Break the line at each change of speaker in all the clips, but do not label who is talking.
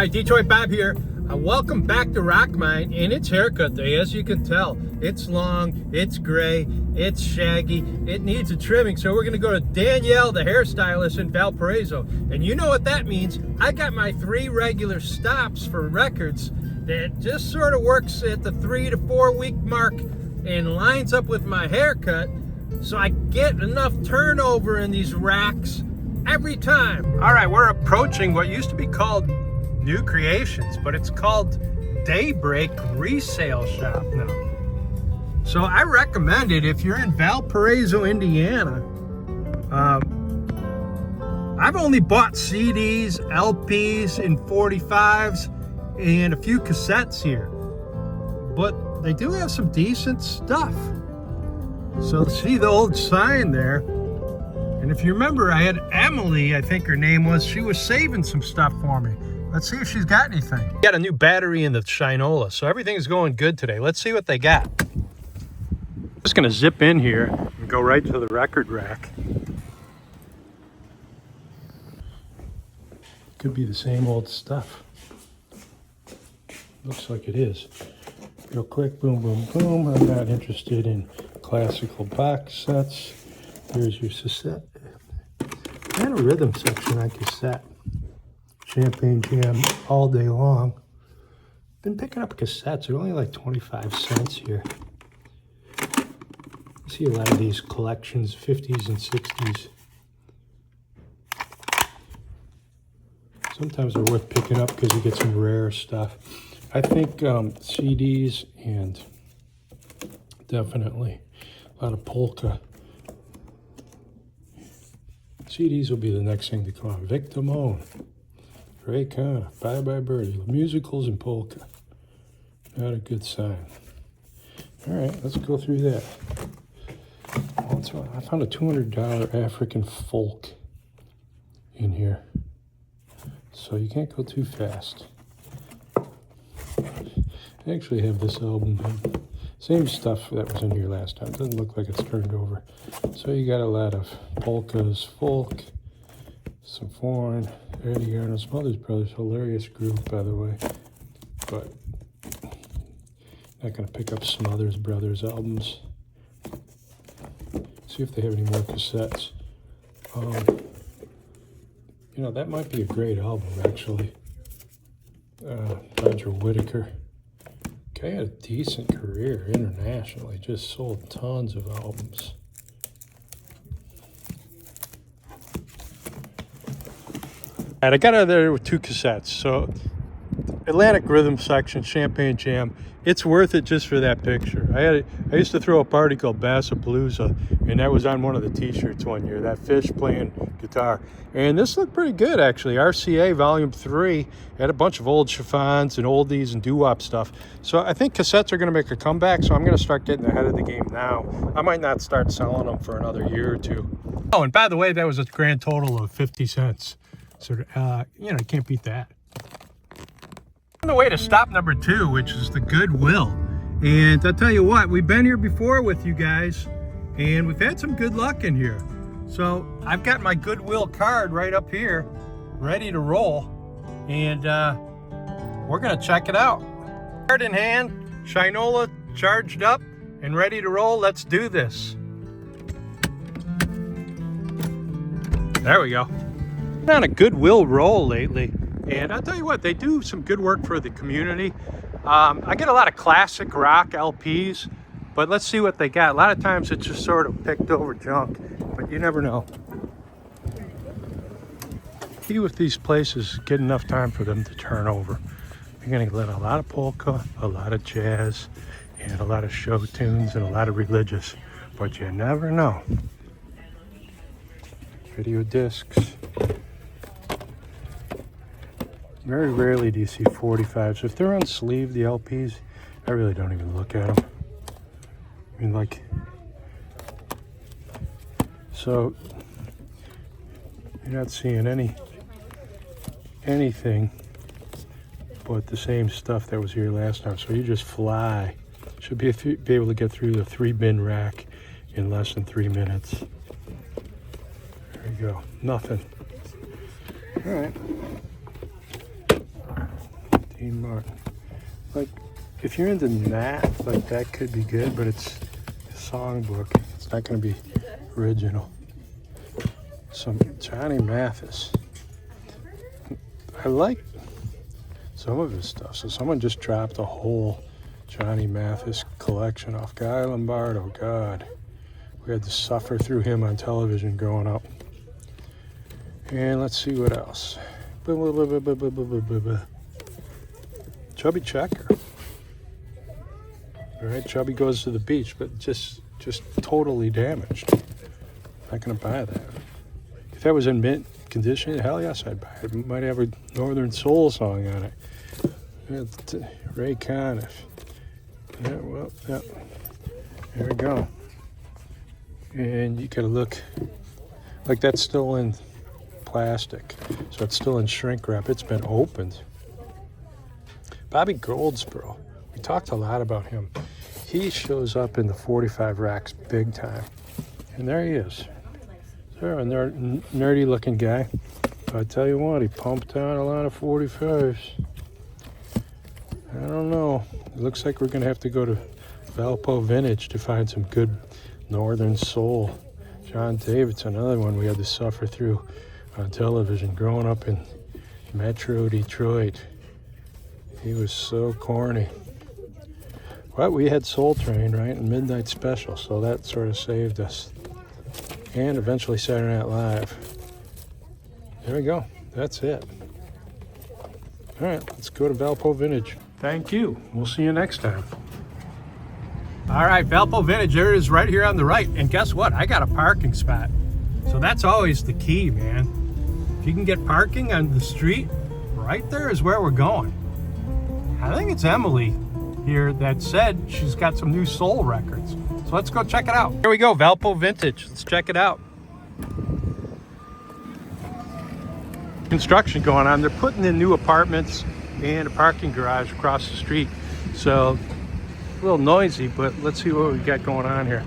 Alright, DetroitBob here. Welcome back to RickMine, and it's haircut day. As you can tell, it's long, it's gray, it's shaggy, it needs a trimming. So we're going to go to Danielle, the hairstylist in Valpo. And you know what that means. I got my 3 regular stops for records that just sort of works at the 3 to 4 week mark and lines up with my haircut, so I get enough turnover in these racks every time. All right, we're approaching what used to be called New Creations, but it's called Daybreak Resale Shop now. So I recommend it if you're in Valpo, Indiana. I've only bought CDs, LPs, and 45s, and a few cassettes here. But they do have some decent stuff. So see the old sign there. And if you remember, I had Emily, I think her name was, she was saving some stuff for me. Let's see if she's got anything. Got a new battery in the Shinola, so everything is going good today. Let's see what they got. Just gonna zip in here and go right to the record rack. Could be the same old stuff. Looks like it is. Real quick, boom, boom, boom. I'm not interested in classical box sets. Here's your cassette. And a rhythm section on cassette. Champagne Jam all day long. Been picking up cassettes. They're only like 25 cents here. I see a lot of these collections, 50s and 60s. Sometimes they're worth picking up because you get some rare stuff. I think CDs and definitely a lot of polka. CDs will be the next thing to come on. Victimone, Ray Khan, Bye Bye Birdie, musicals and polka. Not a good sign. All right, let's go through that. I found a $200 African folk in here. So you can't go too fast. I actually have this album. Same stuff that was in here last time. Doesn't look like it's turned over. So you got a lot of polkas, folk, some foreign, Eddie Arnold, Smothers Brothers, hilarious group, by the way. But not going to pick up Smothers Brothers albums. See if they have any more cassettes. You know, that might be a great album, actually. Roger Whittaker. Guy had a decent career internationally, just sold tons of albums. And I got out of there with 2 cassettes. So Atlantic Rhythm section, Champagne Jam. It's worth it just for that picture. I used to throw a party called Bassapalooza, and that was on one of the t-shirts one year, that fish playing guitar. And this looked pretty good, actually. RCA Volume 3 had a bunch of old chiffons and oldies and doo-wop stuff. So I think cassettes are going to make a comeback, so I'm going to start getting ahead of the game now. I might not start selling them for another year or 2. Oh, and by the way, that was a grand total of 50 cents. So, you know, you can't beat that. On the way to stop number 2, which is the Goodwill. And I'll tell you what, we've been here before with you guys, and we've had some good luck in here. So I've got my Goodwill card right up here, ready to roll, and we're gonna check it out. Card in hand, Shinola charged up and ready to roll. Let's do this. There we go. Been on a Goodwill roll lately. And I'll tell you what, they do some good work for the community. I get a lot of classic rock LPs, but let's see what they got. A lot of times it's just sort of picked over junk, but you never know. See if these places get enough time for them to turn over. You're gonna get a lot of polka, a lot of jazz, and a lot of show tunes, and a lot of religious, but you never know. Video discs. Very rarely do you see 45s. If they're on sleeve, the LPs, I really don't even look at them. I mean, like, so you're not seeing anything but the same stuff that was here last time. So you just fly. Should be able to get through the 3-bin rack in less than 3 minutes. There you go. Nothing. All right. Dean Martin. Like, if you're into that, like that could be good, but it's a songbook. It's not going to be original. Some Johnny Mathis. I like some of his stuff. So someone just dropped a whole Johnny Mathis collection off. Guy Lombardo, God. We had to suffer through him on television growing up. And let's see what else. Chubby Checker. All right, Chubby goes to the beach, but just totally damaged. Not gonna buy that. If that was in mint condition, hell yes, I'd buy it. It might have a Northern Soul song on it. Ray Conniff. Yeah, well, yeah. There we go. And you gotta look, like that's still in plastic, so it's still in shrink wrap. It's been opened. Bobby Goldsboro, we talked a lot about him. He shows up in the 45 racks big time, and there he is. There, a nerdy looking guy. But I tell you what, he pumped out a lot of 45s. I don't know. It looks like we're gonna have to go to Valpo Vintage to find some good Northern Soul. John Davidson, another one we had to suffer through on television growing up in Metro Detroit. He was so corny. But we had Soul Train, right, and Midnight Special, so that sort of saved us. And eventually Saturday Night Live. There we go. That's it. All right, let's go to Valpo Vintage. Thank you. We'll see you next time. All right, Valpo Vintage, there it is right here on the right. And guess what? I got a parking spot. So that's always the key, man. If you can get parking on the street, right there is where we're going. I think it's Emily here that said she's got some new soul records. So let's go check it out. Here we go, Valpo Vintage. Let's check it out. Construction going on. They're putting in new apartments and a parking garage across the street. So a little noisy, but let's see what we got going on here.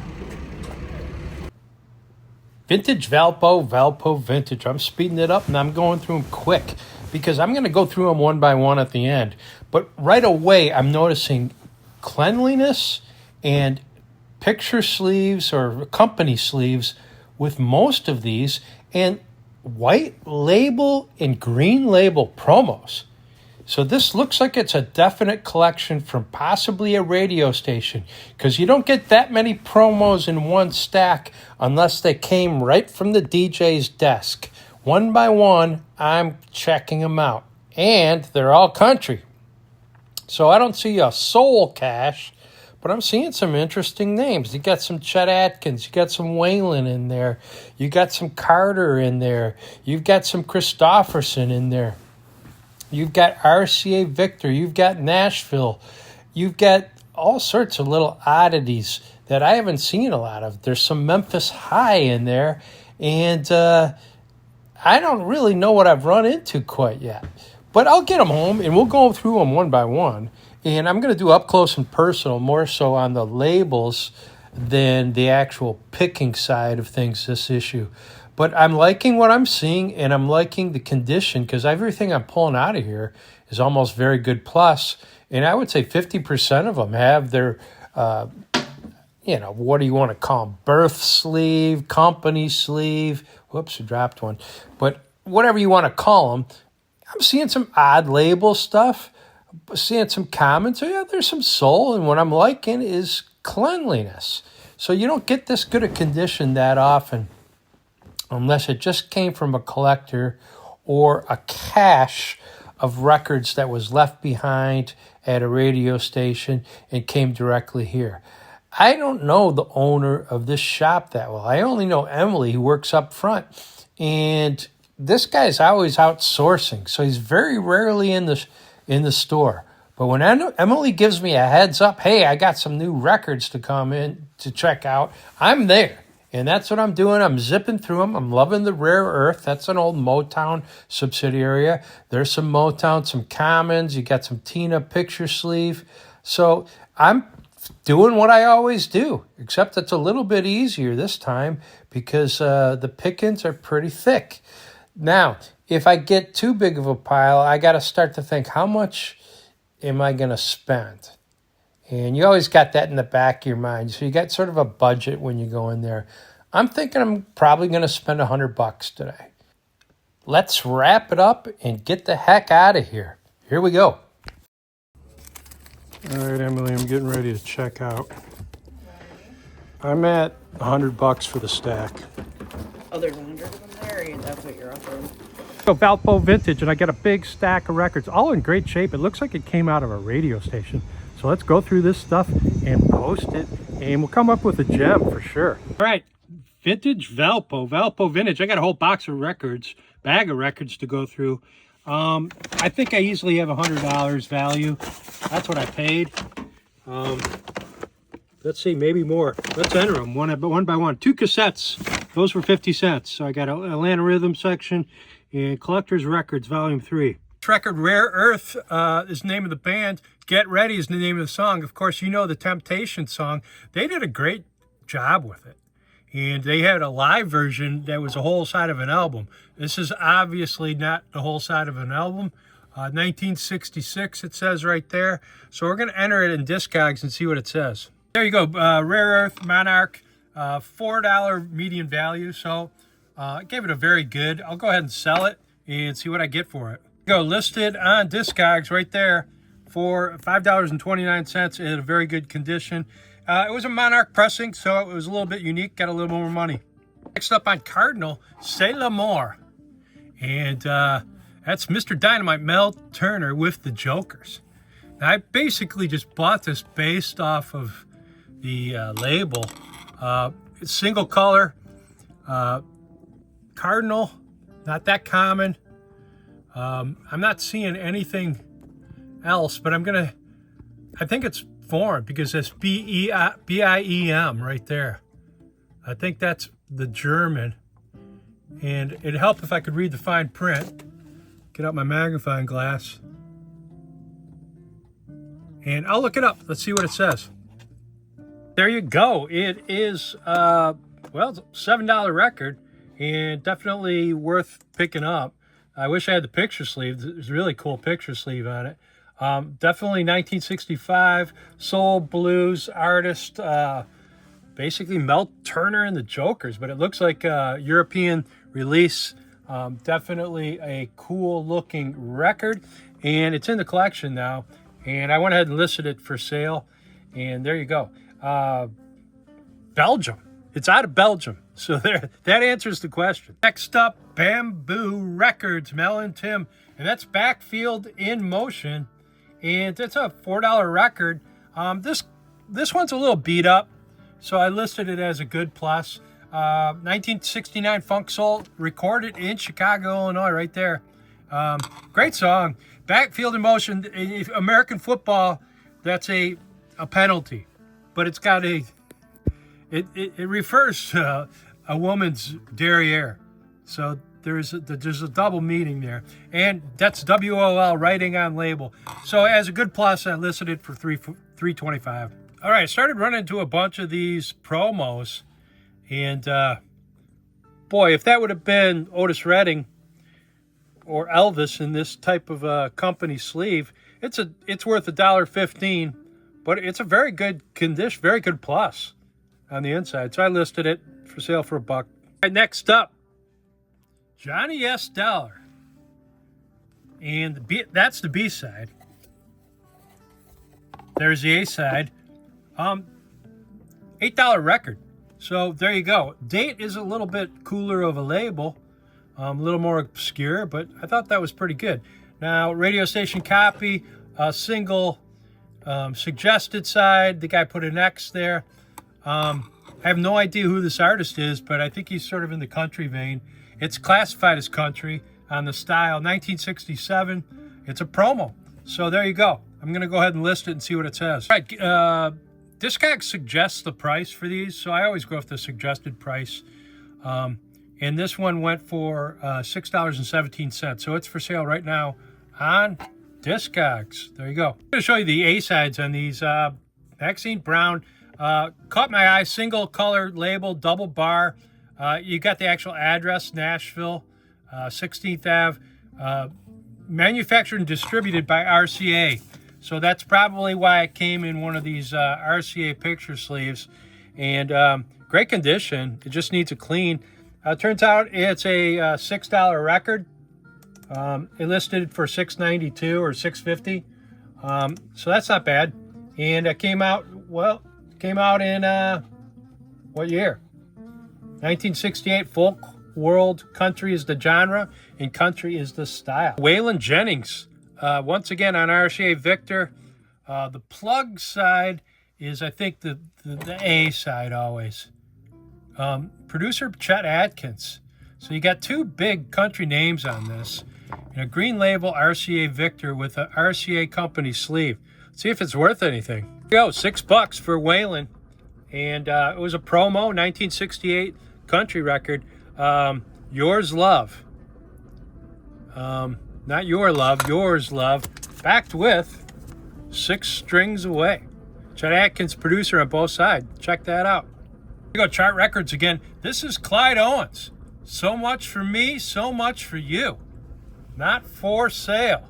Vintage Valpo Vintage. I'm speeding it up and I'm going through them quick because I'm going to go through them one by one at the end. But right away, I'm noticing cleanliness and picture sleeves or company sleeves with most of these, and white label and green label promos. So this looks like it's a definite collection from possibly a radio station, because you don't get that many promos in one stack unless they came right from the DJ's desk. One by one, I'm checking them out. And they're all country. So I don't see a soul cache, but I'm seeing some interesting names. You got some Chet Atkins. You got some Waylon in there. You got some Carter in there. You've got some Christofferson in there. You've got RCA Victor. You've got Nashville. You've got all sorts of little oddities that I haven't seen a lot of. There's some Memphis High in there. And I don't really know what I've run into quite yet. But I'll get them home, and we'll go through them one by one. And I'm going to do up close and personal, more so on the labels than the actual picking side of things this issue. But I'm liking what I'm seeing, and I'm liking the condition, because everything I'm pulling out of here is almost very good plus. And I would say 50% of them have their, what do you want to call them? Birth sleeve, company sleeve. Whoops, I dropped one. But whatever you want to call them, I'm seeing some odd label stuff, seeing some comments. So yeah, there's some soul, and what I'm liking is cleanliness. So you don't get this good a condition that often unless it just came from a collector or a cache of records that was left behind at a radio station and came directly here. I don't know the owner of this shop that well. I only know Emily, who works up front, and this guy's always outsourcing, so he's very rarely in the store. But when Emily gives me a heads up, hey, I got some new records to come in to check out, I'm there. And that's what I'm doing. I'm zipping through them. I'm loving the Rare Earth. That's an old Motown subsidiary. There's some Motown, some Commons. You got some Tina picture sleeve. So I'm doing what I always do, except it's a little bit easier this time because the pickings are pretty thick. Now, if I get too big of a pile, I got to start to think, how much am I going to spend? And you always got that in the back of your mind. So you got sort of a budget when you go in there. I'm thinking I'm probably going to spend $100 today. Let's wrap it up and get the heck out of here. Here we go. All right, Emily, I'm getting ready to check out. I'm at $100 for the stack.
Oh, there's 100 of them there, or that's what you're offering?
So Valpo Vintage, and I got a big stack of records, all in great shape. It looks like it came out of a radio station. So let's go through this stuff and post it, and we'll come up with a gem for sure. All right, vintage Valpo Vintage. I got a whole box of records, bag of records to go through. I think I easily have $100 value. That's what I paid. Let's see, maybe more. Let's enter them one by one. 2 cassettes. Those were 50 cents. So I got an Atlanta Rhythm section and Collector's Records, Volume 3. This record, Rare Earth, is the name of the band. Get Ready is the name of the song. Of course, you know the Temptation song. They did a great job with it. And they had a live version that was a whole side of an album. This is obviously not the whole side of an album. 1966, it says right there. So we're going to enter it in Discogs and see what it says. There you go, Rare Earth Monarch, $4 median value. So I gave it a very good. I'll go ahead and sell it and see what I get for it. Go listed on Discogs right there for $5.29 in a very good condition. It was a Monarch pressing, so it was a little bit unique, got a little more money. Next up on Cardinal, C'est l'Amour. And that's Mr. Dynamite, Mel Turner with the Jokers. Now, I basically just bought this based off of the label. It's single color, Cardinal, not that common. I'm not seeing anything else, but I think it's foreign because it's B-I-E-M right there. I think that's the German. And it'd help if I could read the fine print. Get out my magnifying glass. And I'll look it up. Let's see what it says. There you go. It is, well, it's a $7 record and definitely worth picking up. I wish I had the picture sleeve. There's a really cool picture sleeve on it. Definitely 1965 soul blues artist, basically Mel Turner and the Jokers, but it looks like a European release. Definitely a cool looking record, and it's in the collection now. And I went ahead and listed it for sale, and there you go. Belgium. It's out of Belgium. So there, that answers the question. Next up, Bamboo Records, Mel and Tim, and that's Backfield in Motion. And it's a $4 record. This one's a little beat up, so I listed it as a good plus. 1969 funk soul, recorded in Chicago, Illinois, right there. Great song. Backfield in Motion. American football, that's a penalty, but it's got it refers to a woman's derriere. So there's a double meaning there, and that's WOL, writing on label. So as a good plus, I listed it for $3.25. All right, I started running into a bunch of these promos, and boy, if that would have been Otis Redding or Elvis in this type of company sleeve, it's worth $1.15, but it's a very good condition, very good plus on the inside. So I listed it for sale for $1. All right, next up, Johnny S. Dollar. And that's the B side. There's the A side. $8 record. So there you go. Date is a little bit cooler of a label. A little more obscure, but I thought that was pretty good. Now, radio station copy, single suggested side. The guy put an X there. I have no idea who this artist is, but I think he's sort of in the country vein. It's classified as country on the style, 1967. It's a promo. So there you go. I'm going to go ahead and list it and see what it says. All right, Discogs suggests the price for these, so I always go with the suggested price. And this one went for $6.17. So it's for sale right now on Discogs. There you go. I'm going to show you the A-sides on these. Maxine Brown, caught my eye, single color label, double bar. You got the actual address, Nashville, 16th Ave, manufactured and distributed by RCA. So that's probably why it came in one of these RCA picture sleeves. And great condition. It just needs a clean. Turns out it's a $6 record. It listed for $6.92 or $6.50. So that's not bad. And it came out in what year? 1968. Folk, world, country is the genre, and country is the style. Waylon Jennings, once again on RCA Victor. The plug side is, I think, the A side always. Producer Chet Atkins. So you got two big country names on this. And a green label RCA Victor with a RCA company sleeve. Let's see if it's worth anything. Here we go, $6 for Waylon. And it was a promo, 1968 country record. Yours Love. Not your love, yours love. Backed with 6 Strings Away. Chet Atkins, producer on both sides. Check that out. Here we go, Chart Records again. This is Clyde Owens. So much for me, so much for you. Not for sale.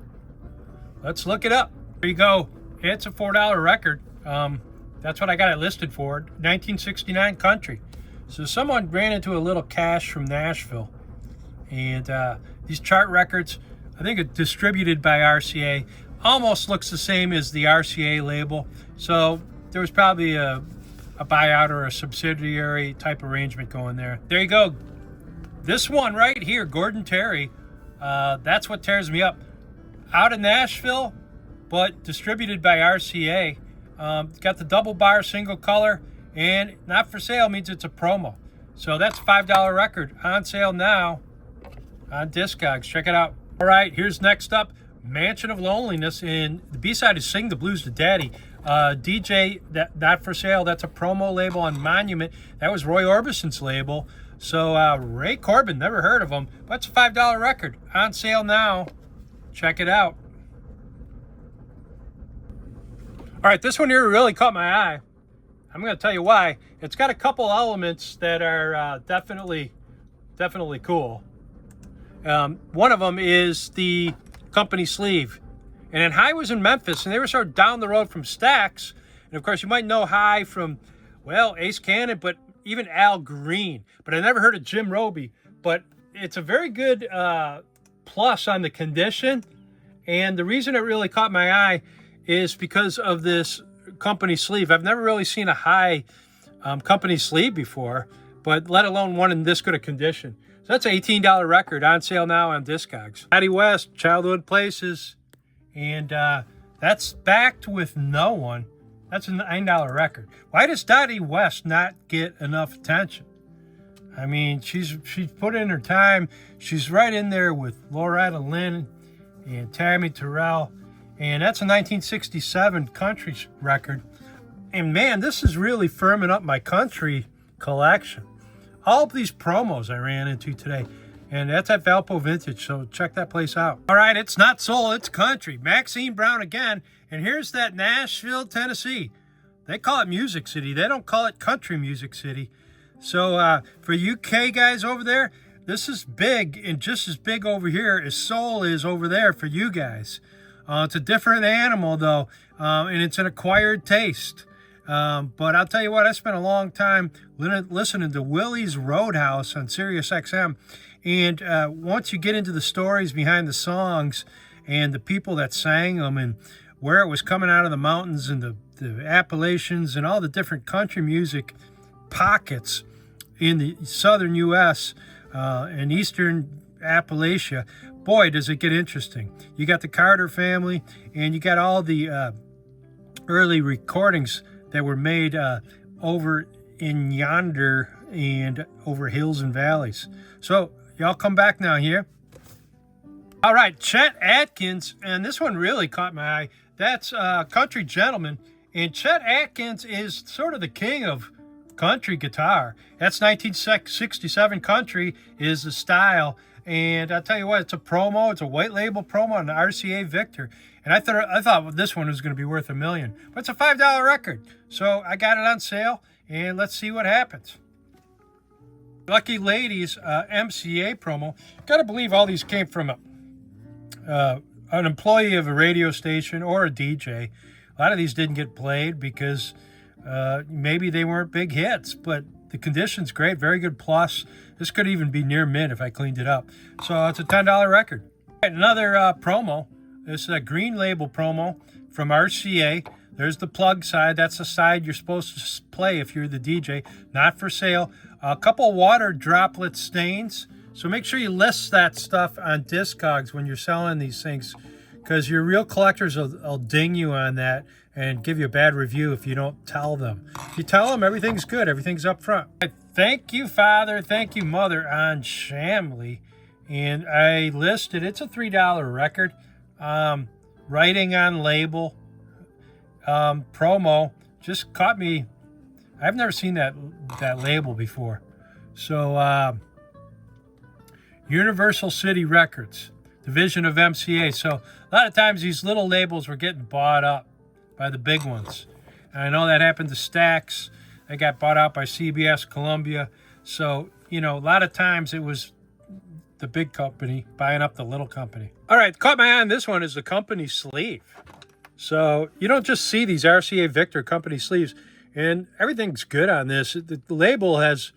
Let's look it up. There you go. It's a $4 record. That's what I got it listed for. 1969 country. So someone ran into a little cash from Nashville. And these Chart Records, I think it's distributed by RCA. Almost looks the same as the RCA label. So there was probably a buyout or a subsidiary type arrangement going there. There you go. This one right here, Gordon Terry. That's what tears me up. Out of Nashville, but distributed by RCA. Got the double bar, single color, and not for sale means it's a promo. So that's a $5 record on sale now on Discogs. Check it out. All right, here's next up, Mansion of Loneliness, and the B-side is Sing the Blues to Daddy. DJ, not for sale. That's a promo label on Monument. That was Roy Orbison's label. So Ray Corbin, never heard of him, but it's a $5 record on sale now. Check it out. All right, this one here really caught my eye. I'm going to tell you why. It's got a couple elements that are definitely cool. One of them is the company sleeve. And High was in Memphis, and they were sort of down the road from Stax. And of course, you might know High from, well, Ace Cannon, but even Al Green. But I never heard of Jim Roby. But it's a very good plus on the condition. And the reason it really caught my eye is because of this company sleeve. I've never really seen a High company sleeve before, but let alone one in this good a condition. So that's an $18 record on sale now on Discogs. Dottie West, Childhood Places, and that's backed with no one. That's a $9 record. Why does Dottie West not get enough attention? I mean, she's put in her time. She's right in there with Loretta Lynn and Tammy Terrell. And that's a 1967 country record. And man, this is really firming up my country collection. All of these promos I ran into today. And that's at Valpo Vintage, so check that place out. All right, it's not soul, it's country. Maxine Brown again. And here's that Nashville, Tennessee. They call it Music City. They don't call it Country Music City. So for UK guys over there, this is big and just as big over here as soul is over there for you guys. It's a different animal, though, and it's an acquired taste. But I'll tell you what, I spent a long time listening to Willie's Roadhouse on Sirius XM. And once you get into the stories behind the songs and the people that sang them and where it was coming out of the mountains and the Appalachians and all the different country music pockets in the southern U.S. And eastern Appalachia, boy, does it get interesting. You got the Carter family, and you got all the early recordings that were made over in yonder and over hills and valleys. So y'all come back now here. All right, Chet Atkins, and this one really caught my eye. That's Country Gentleman, and Chet Atkins is sort of the king of country guitar. That's 1967 country is the style. And I'll tell you what, it's a promo. It's a white label promo on the RCA Victor. And I thought this one was going to be worth $1 million. But it's a $5 record. So I got it on sale, and let's see what happens. Lucky Ladies MCA promo. Got to believe all these came from an employee of a radio station or a DJ. A lot of these didn't get played because maybe they weren't big hits, but the condition's great, very good plus. This could even be near mint if I cleaned it up. So it's a $10 record. Another promo. This is a green label promo from RCA. There's the plug side. That's the side you're supposed to play if you're the DJ. Not for sale. A couple water droplet stains. So make sure you list that stuff on Discogs when you're selling these things, because your real collectors will ding you on that and give you a bad review if you don't tell them. If you tell them, everything's good. Everything's up front. Thank you, Father. Thank you, Mother on Shamley. And I listed, it's a $3 record. Writing on label. Promo. Just caught me. I've never seen that label before. So, Universal City Records, division of MCA. So a lot of times these little labels were getting bought up by the big ones. And I know that happened to Stax. They got bought out by CBS, Columbia. So, you know, a lot of times it was the big company buying up the little company. All right, caught my eye on this one is the company sleeve. So you don't just see these RCA Victor company sleeves, and everything's good on this. The label has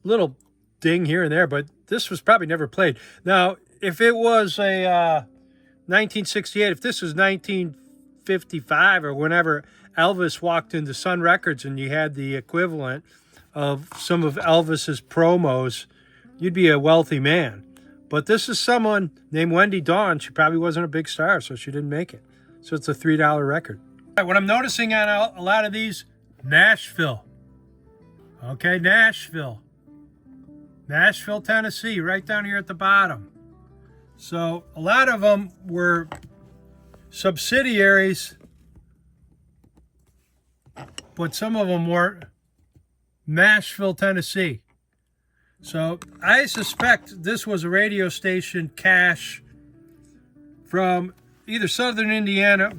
little ding here and there, but this was probably never played. Now, if it was a 1968, if this was 1955 or whenever Elvis walked into Sun Records and you had the equivalent of some of Elvis's promos, you'd be a wealthy man. But this is someone named Wendy Dawn. She probably wasn't a big star, so she didn't make it. So it's a $3 record. All right, what I'm noticing on a lot of these, Nashville. Okay, Nashville, Tennessee, right down here at the bottom. So a lot of them were subsidiaries, but some of them weren't. Nashville, Tennessee. So I suspect this was a radio station cache from either southern Indiana,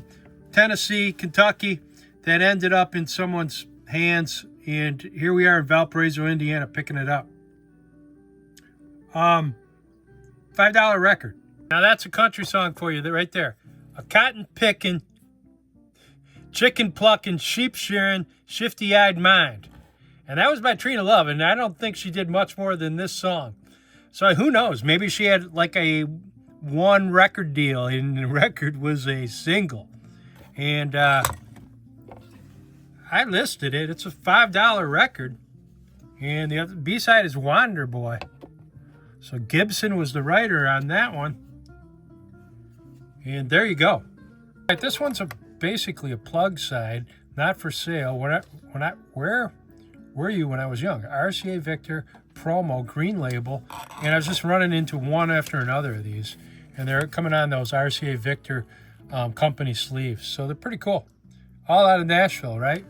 Tennessee, Kentucky, that ended up in someone's hands. And here we are in Valparaiso, Indiana, picking it up. $5 record. Now that's a country song for you right there. A cotton picking, chicken plucking, sheep shearing, shifty-eyed mind. And that was by Trina Love, and I don't think she did much more than this song. So who knows? Maybe she had like a one record deal, and the record was a single. And I listed it. It's a $5 record. And the other B-side is Wander Boy. So Gibson was the writer on that one. And there you go. All right, this one's basically a plug side, not for sale. Where were you when I was young? RCA Victor, promo, green label. And I was just running into one after another of these. And they're coming on those RCA Victor company sleeves. So they're pretty cool. All out of Nashville, right?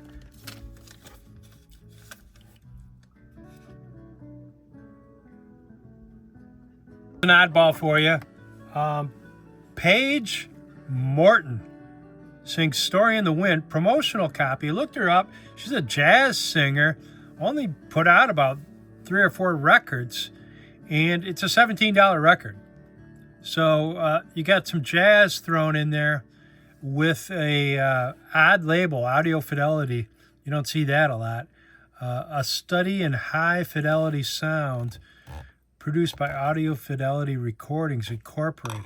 An oddball for you. Paige Morton sings Story in the Wind, promotional copy. Looked her up. She's a jazz singer. Only put out about 3 or 4 records. And it's a $17 record. So you got some jazz thrown in there with a odd label, Audio Fidelity. You don't see that a lot. A study in high fidelity sound produced by Audio Fidelity Recordings Incorporated.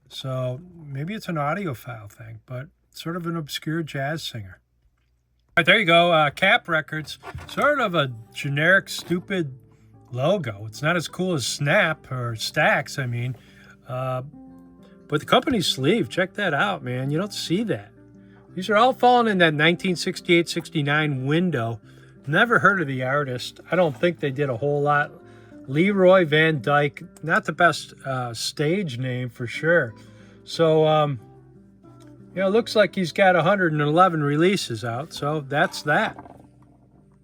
So maybe it's an audiophile thing, but sort of an obscure jazz singer. All right, there you go. Cap Records, sort of a generic, stupid logo. It's not as cool as Snap or Stax, I mean. But the company sleeve, check that out, man. You don't see that. These are all falling in that 1968-69 window. Never heard of the artist. I don't think they did a whole lot. Leroy Van Dyke, not the best stage name for sure. So, you know, it looks like he's got 111 releases out. So that's that.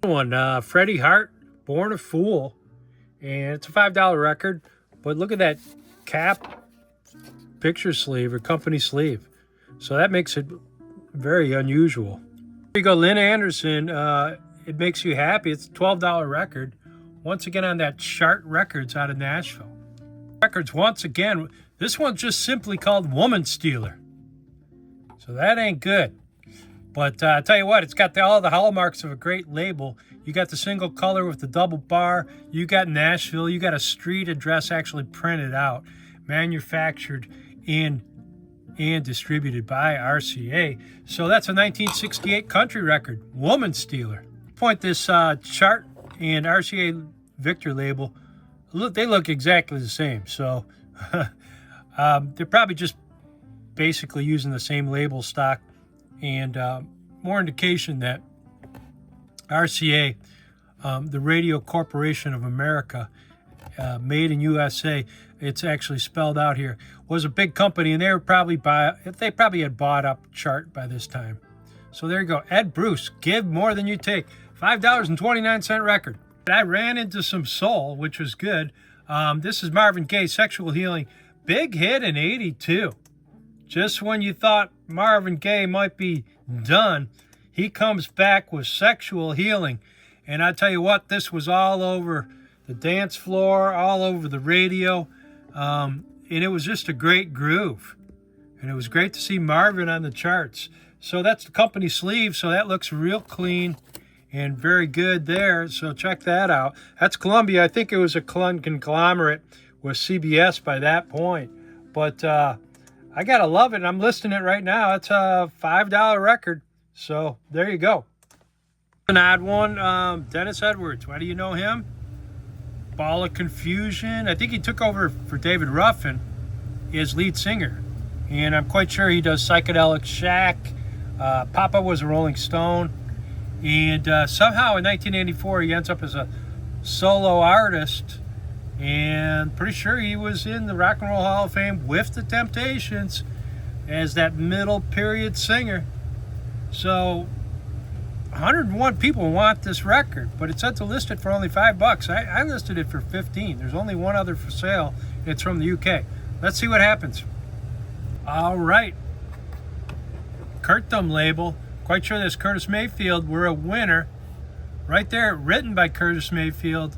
One, Freddie Hart, Born a Fool. And it's a $5 record. But look at that cap picture sleeve or company sleeve. So that makes it very unusual. Here you go, Lynn Anderson. It Makes You Happy. It's a $12 record. Once again on that Chart Records out of Nashville. Records, once again, This one's just simply called Woman Stealer. So that ain't good. But I tell you what, it's got all the hallmarks of a great label. You got the single color with the double bar. You got Nashville. You got a street address actually printed out, manufactured and distributed by RCA. So that's a 1968 country record, Woman Stealer. Point this chart and RCA Victor label, they look exactly the same. So they're probably just basically using the same label stock, and more indication that RCA, the Radio Corporation of America, made in USA, it's actually spelled out here, was a big company, and they probably had bought up Chart by this time. So there you go. Ed Bruce, Give More Than You Take, $5.29 record. I ran into some soul, which was good. This is Marvin Gaye, Sexual Healing, big hit in '82. Just when you thought Marvin Gaye might be done, he comes back with Sexual Healing. And I tell you what, this was all over the dance floor, all over the radio. And it was just a great groove. And it was great to see Marvin on the charts. So that's the company sleeve. So that looks real clean and very good there. So check that out. That's Columbia. I think it was a conglomerate with CBS by that point. But I gotta love it, and I'm listing it right now. It's a $5 record, so there you go. An odd one, Dennis Edwards. Why do you know him? Ball of Confusion. I think he took over for David Ruffin as lead singer, and I'm quite sure he does Psychedelic Shack. Papa was a Rolling Stone, and somehow in 1984 he ends up as a solo artist. And pretty sure he was in the Rock and Roll Hall of Fame with the Temptations as that middle period singer. So 101 people want this record, but it said to list it for only $5. I listed it for 15. There's only one other for sale. It's from the UK. Let's see what happens. All right. Curtum label. Quite sure this Curtis Mayfield were a winner. Right there, written by Curtis Mayfield.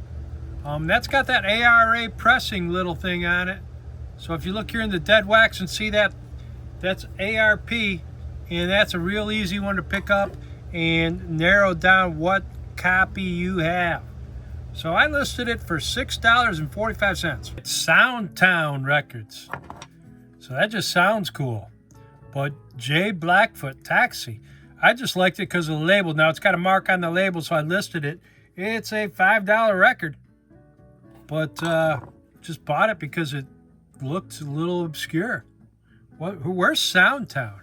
That's got that ARA pressing little thing on it. So if you look here in the dead wax and see that, that's ARP, and that's a real easy one to pick up and narrow down what copy you have. So I listed it for $6.45. It's Soundtown Records. So that just sounds cool. But Jay Blackfoot, Taxi. I just liked it because of the label. Now it's got a mark on the label, so I listed it. It's a $5 record. But just bought it because it looked a little obscure. Where's Soundtown?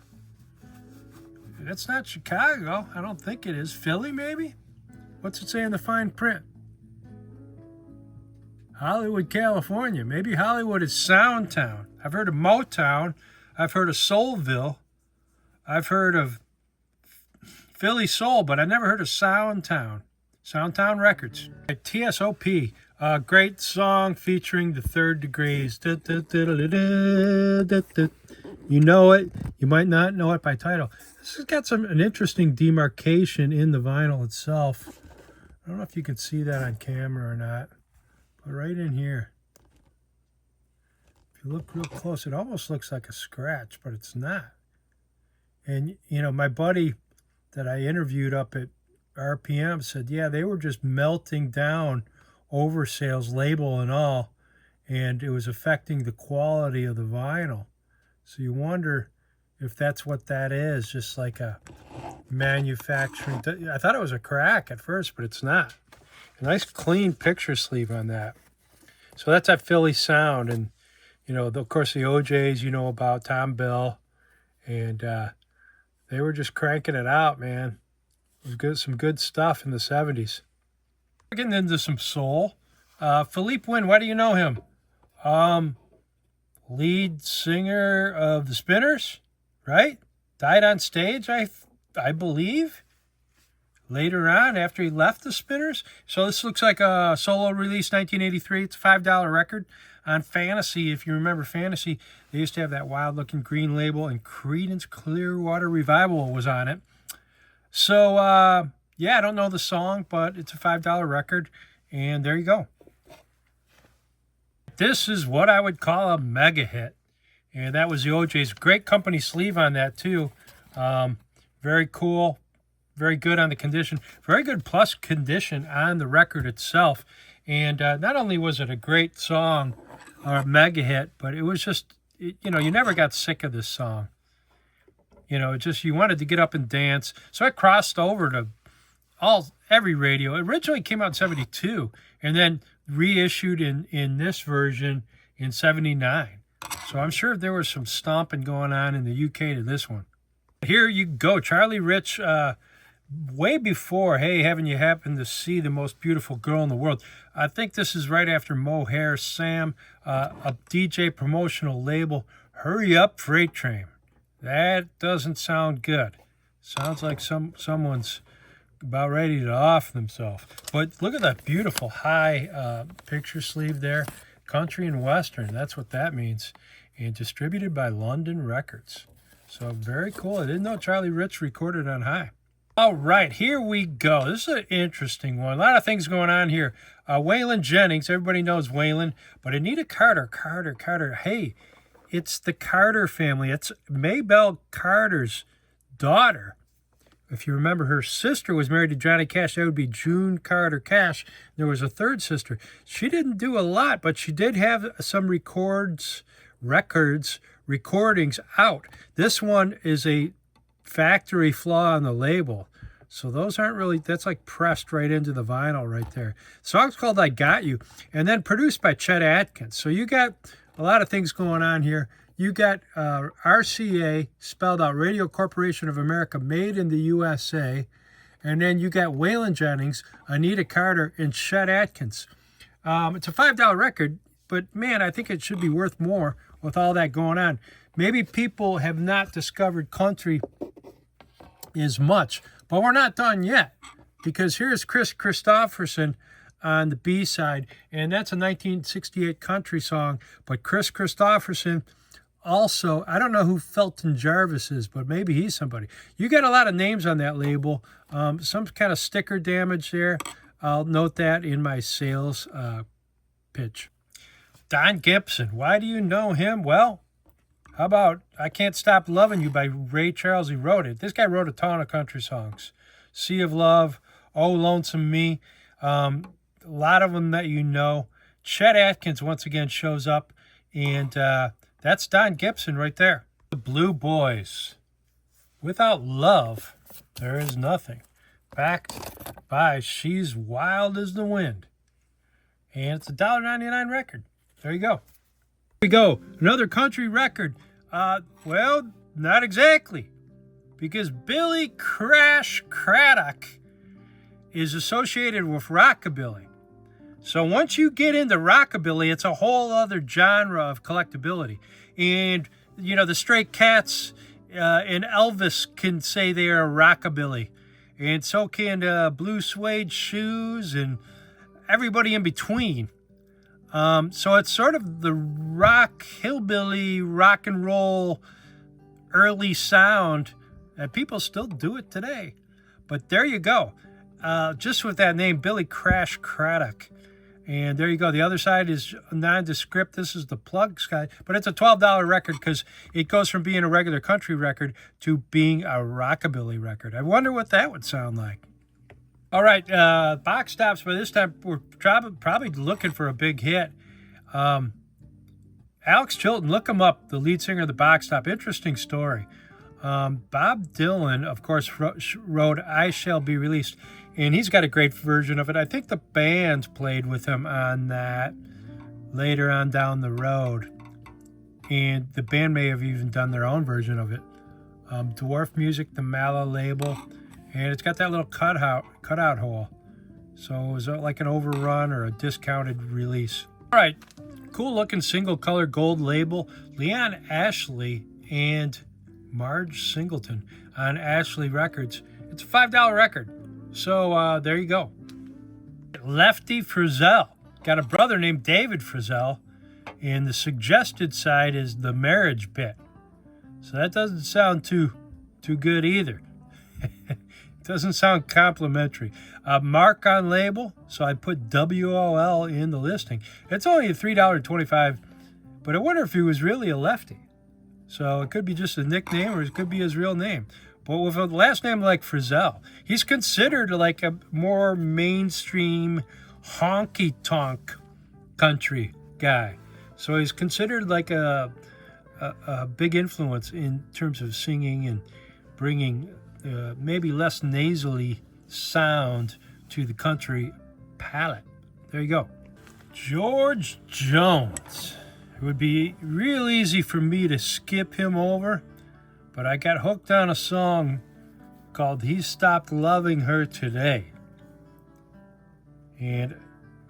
That's not Chicago. I don't think it is. Philly, maybe? What's it say in the fine print? Hollywood, California. Maybe Hollywood is Soundtown. I've heard of Motown. I've heard of Soulville. I've heard of Philly Soul, but I never heard of Soundtown. Soundtown Records. TSOP. A great song featuring the Third Degrees. You know it. You might not know it by title. This has got an interesting demarcation in the vinyl itself. I don't know if you can see that on camera or not. But right in here, if you look real close, it almost looks like a scratch, but it's not. And, you know, my buddy that I interviewed up at RPM said, yeah, they were just melting down oversales, label and all, and it was affecting the quality of the vinyl. So you wonder if that's what that is, just like a manufacturing. I thought it was a crack at first, but it's not. A nice clean picture sleeve on that. So that's that Philly sound. And, you know, of course, the OJs, you know about Tom Bell. And they were just cranking it out, man. It was good, some good stuff in the 70s. We're getting into some soul. Philippe Wynne, why do you know him? Lead singer of the Spinners, right? Died on stage, I believe. Later on, after he left the Spinners. So this looks like a solo release, 1983. It's a $5 record on Fantasy. If you remember Fantasy, they used to have that wild-looking green label, and Creedence Clearwater Revival was on it. So, yeah, I don't know the song, but it's a $5 record, and there you go. This is what I would call a mega hit. And that was the OJ's. Great company sleeve on that too. Very cool. Very good on the condition. Very good plus condition on the record itself. And not only was it a great song or a mega hit, but it was just, you know, you never got sick of this song. You know, it just, you wanted to get up and dance. So it crossed over to every radio. It originally came out in 72 and then reissued in this version in 79. So I'm sure there was some stomping going on in the UK to this one. Here you go, Charlie Rich, way before, hey, haven't you happened to see the most beautiful girl in the world? I think this is right after Mohair Sam, a DJ promotional label, Hurry Up Freight Train. That doesn't sound good. Sounds like someone's about ready to off themselves. But look at that beautiful high picture sleeve there. Country and Western, that's what that means. And distributed by London Records. So very cool. I didn't know Charlie Rich recorded on high. All right, here we go. This is an interesting one. A lot of things going on here. Waylon Jennings, everybody knows Waylon, but Anita Carter. Hey, it's the Carter family. It's Maybelle Carter's daughter. If you remember, her sister was married to Johnny Cash. That would be June Carter Cash. There was a third sister. She didn't do a lot, but she did have some recordings out. This one is a factory flaw on the label. So those aren't really, that's like pressed right into the vinyl right there. The song's called I Got You, and then produced by Chet Atkins. So you got a lot of things going on here. You got RCA, spelled out Radio Corporation of America, made in the USA. And then you got Waylon Jennings, Anita Carter, and Chet Atkins. It's a $5 record, but man, I think it should be worth more with all that going on. Maybe people have not discovered country as much, but we're not done yet, because here's Chris Christopherson on the B side, and that's a 1968 country song. But Chris Christopherson also, I don't know who Felton Jarvis is, but maybe he's somebody. You got a lot of names on that label. Some kind of sticker damage there. I'll note that in my sales pitch. Don Gibson, why do you know him? Well, how about I Can't Stop Loving You by Ray Charles? He wrote it. This guy wrote a ton of country songs. Sea of Love, Oh Lonesome Me, a lot of them that you know. Chet Atkins once again shows up, and that's Don Gibson right there. The Blue Boys. Without love, there is nothing. Backed by She's Wild as the Wind. And it's a $1.99 record. There you go. Here we go. Another country record. Well, not exactly. Because Billy Crash Craddock is associated with rockabilly. So once you get into rockabilly, it's a whole other genre of collectability. And, you know, the Stray Cats and Elvis can say they are rockabilly. And so can Blue Suede Shoes and everybody in between. So it's sort of the rock, hillbilly, rock and roll, early sound. And people still do it today. But there you go. Just with that name, Billy Crash Craddock. And there you go. The other side is nondescript. This is the plug sky. But it's a $12 record because it goes from being a regular country record to being a rockabilly record. I wonder what that would sound like. All right, box tops. By this time, we're probably looking for a big hit. Alex Chilton, look him up, the lead singer of the box top. Interesting story. Bob Dylan, of course, wrote I Shall Be Released, and he's got a great version of it. I think the band played with him on that later on down the road, and the band may have even done their own version of it. Dwarf Music, the Mala label, and it's got that little cutout hole. So it was like an overrun or a discounted release. All right, cool looking single color gold label. Leon Ashley and Marge Singleton on Ashley Records. It's a $5 record. So there you go. Lefty Frizzell. Got a brother named David Frizzell. And the suggested side is the marriage bit. So that doesn't sound too good either. Doesn't sound complimentary. Mark on label. So I put WOL in the listing. It's only a $3.25. But I wonder if he was really a lefty. So it could be just a nickname or it could be his real name. But with a last name like Frizzell, he's considered like a more mainstream honky-tonk country guy. So he's considered like a big influence in terms of singing and bringing maybe less nasally sound to the country palette. There you go. George Jones. It would be real easy for me to skip him over, but I got hooked on a song called He Stopped Loving Her Today. And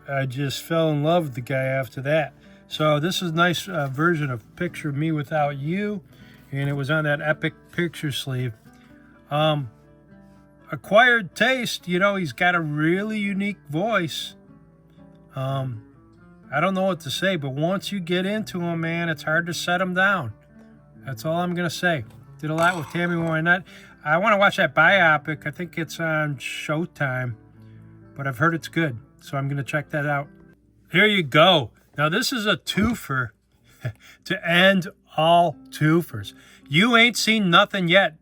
I just fell in love with the guy after that. So this is a nice version of Picture Me Without You, and it was on that epic picture sleeve. Acquired taste, you know, he's got a really unique voice. I don't know what to say, but once you get into him, man, it's hard to set him down. That's all I'm going to say. Did a lot with Tammy Wynette. I want to watch that biopic. I think it's on Showtime, but I've heard it's good, so I'm going to check that out. Here you go. Now, this is a twofer to end all twofers. You Ain't Seen Nothing Yet.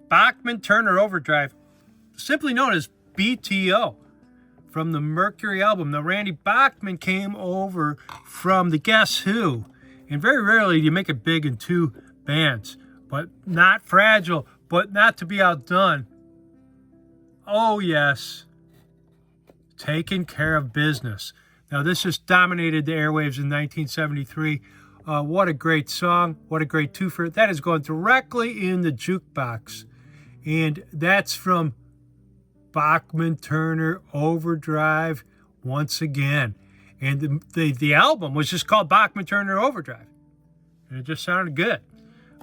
Bachman Turner Overdrive, simply known as BTO, from the Mercury album. Now, Randy Bachman came over from the Guess Who, and very rarely do you make it big in two bands, but Not Fragile, but not to be outdone. Oh, yes. Taking Care of Business. Now, this just dominated the airwaves in 1973. What a great song. What a great twofer. That is going directly in the jukebox. And that's from Bachman Turner Overdrive once again. And the album was just called Bachman Turner Overdrive. And it just sounded good.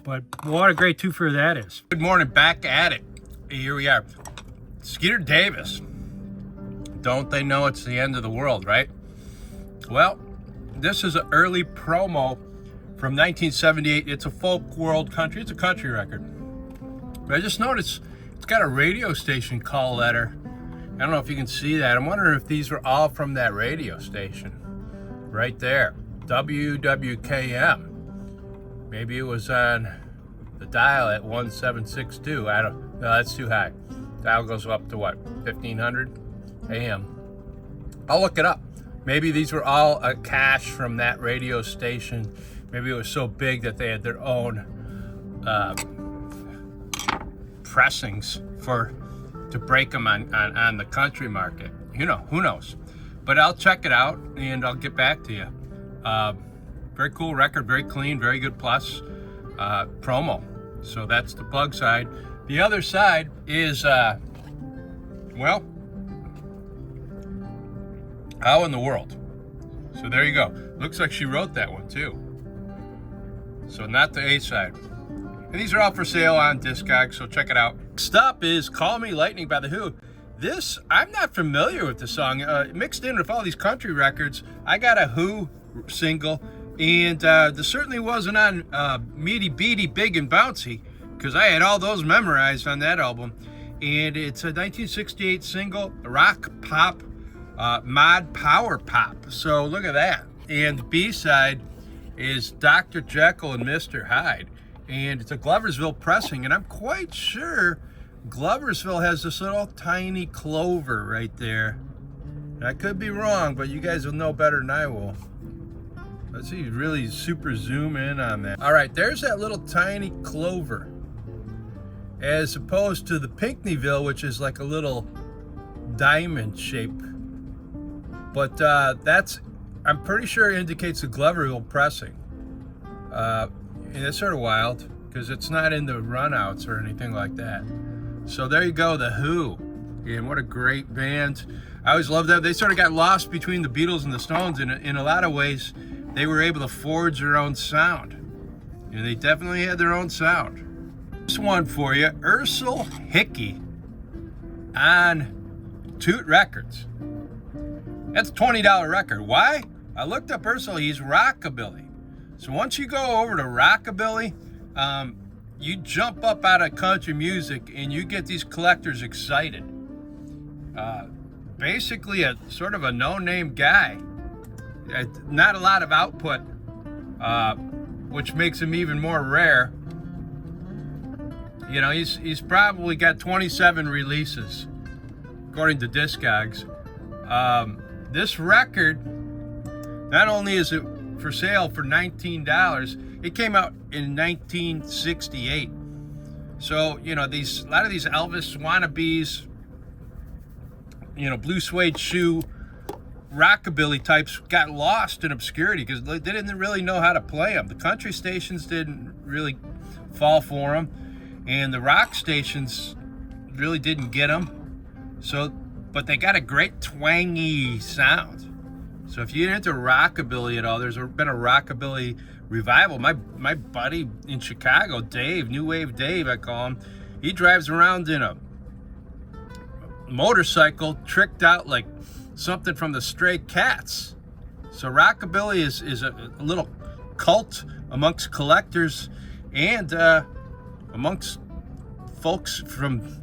But what a great twofer that is. Good morning, back at it. Here we are. Skeeter Davis. Don't they know it's the end of the world, right? Well, this is an early promo from 1978. It's a folk world country. It's a country record. But I just noticed it's got a radio station call letter. I don't know if you can see that. I'm wondering if these were all from that radio station. Right there. WWKM. Maybe it was on the dial at 1762. No, that's too high. Dial goes up to what? 1500 AM. I'll look it up. Maybe these were all a cache from that radio station. Maybe it was so big that they had their own pressings to break them on the country market. You know, who knows? But I'll check it out and I'll get back to you. Very cool record, very clean, very good plus promo. So that's the plug side. The other side is, well, How in the World. So there you go. Looks like she wrote that one too. So not the A side. And these are all for sale on Discogs, so check it out. Next up is Call Me Lightning by The Who. This, I'm not familiar with the song. Mixed in with all these country records, I got a Who single, and this certainly wasn't on Meaty Beaty Big and Bouncy, because I had all those memorized on that album. And it's a 1968 single, rock pop, mod power pop. So look at that. And the B-side is Dr. Jekyll and Mr. Hyde. And it's a Gloversville pressing, and I'm quite sure Gloversville has this little tiny clover right there. I could be wrong, but you guys will know better than I will. Let's see, really super zoom in on that. All right, there's that little tiny clover, as opposed to the Pinckneyville, which is like a little diamond shape. But that's, I'm pretty sure, indicates the Gloverville pressing. And it's sort of wild because it's not in the runouts or anything like that. So there you go, The Who. And what a great band. I always loved that. They sort of got lost between the Beatles and the Stones. In a lot of ways, they were able to forge their own sound. And they definitely had their own sound. This one for you, Ursel Hickey on Toot Records. That's a $20 record. Why? I looked up Ursel, he's rockabilly. So once you go over to rockabilly, you jump up out of country music and you get these collectors excited. Basically a sort of a no-name guy. Not a lot of output. which makes him even more rare. You know, he's probably got 27 releases, according to Discogs. This record, not only is it for sale for $19, it came out in 1968. So, you know, a lot of these Elvis wannabes, you know, blue suede shoe, rockabilly types got lost in obscurity because they didn't really know how to play them. The country stations didn't really fall for them, and the rock stations really didn't get them. So, but they got a great twangy sound. So if you're into rockabilly at all, there's been a rockabilly revival. My buddy in Chicago, Dave, New Wave Dave, I call him, he drives around in a motorcycle tricked out like something from the Stray Cats. So rockabilly is a little cult amongst collectors and amongst folks from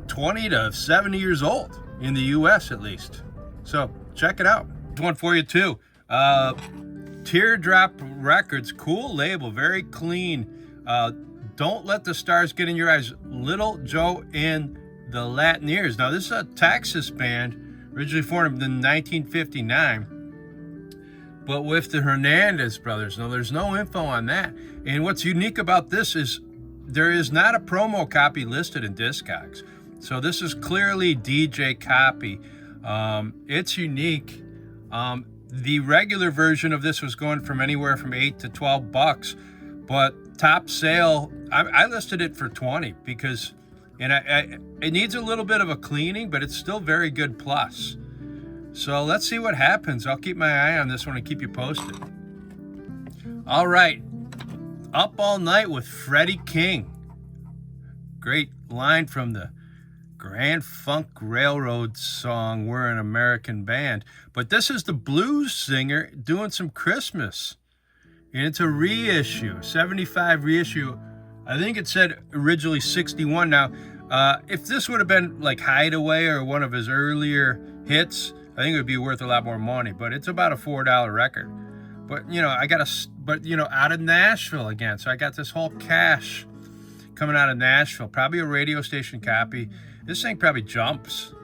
20 to 70 years old in the US at least. So check it out. There's one for you too. Teardrop Records, cool label, very clean. Don't Let the Stars Get in Your Eyes, Little Joe and the Latineers. Now this is a Texas band, originally formed in 1959, but with the Hernandez brothers. Now there's no info on that. And what's unique about this is there is not a promo copy listed in Discogs. So this is clearly DJ copy. It's unique. The regular version of this was going from anywhere from $8 to $12, but top sale, I listed it for 20 because, and it needs a little bit of a cleaning, but it's still very good plus. So let's see what happens. I'll keep my eye on this one and keep you posted. All right, Up All Night with Freddie King. Great line from the Grand Funk Railroad song, We're an American Band. But this is the blues singer doing some Christmas. And it's a reissue, 75 reissue. I think it said originally 61. Now, if this would have been like Hideaway or one of his earlier hits, I think it would be worth a lot more money. But it's about a $4 record. But, you know, out of Nashville again. So I got this whole cache coming out of Nashville. Probably a radio station copy. This thing probably jumps.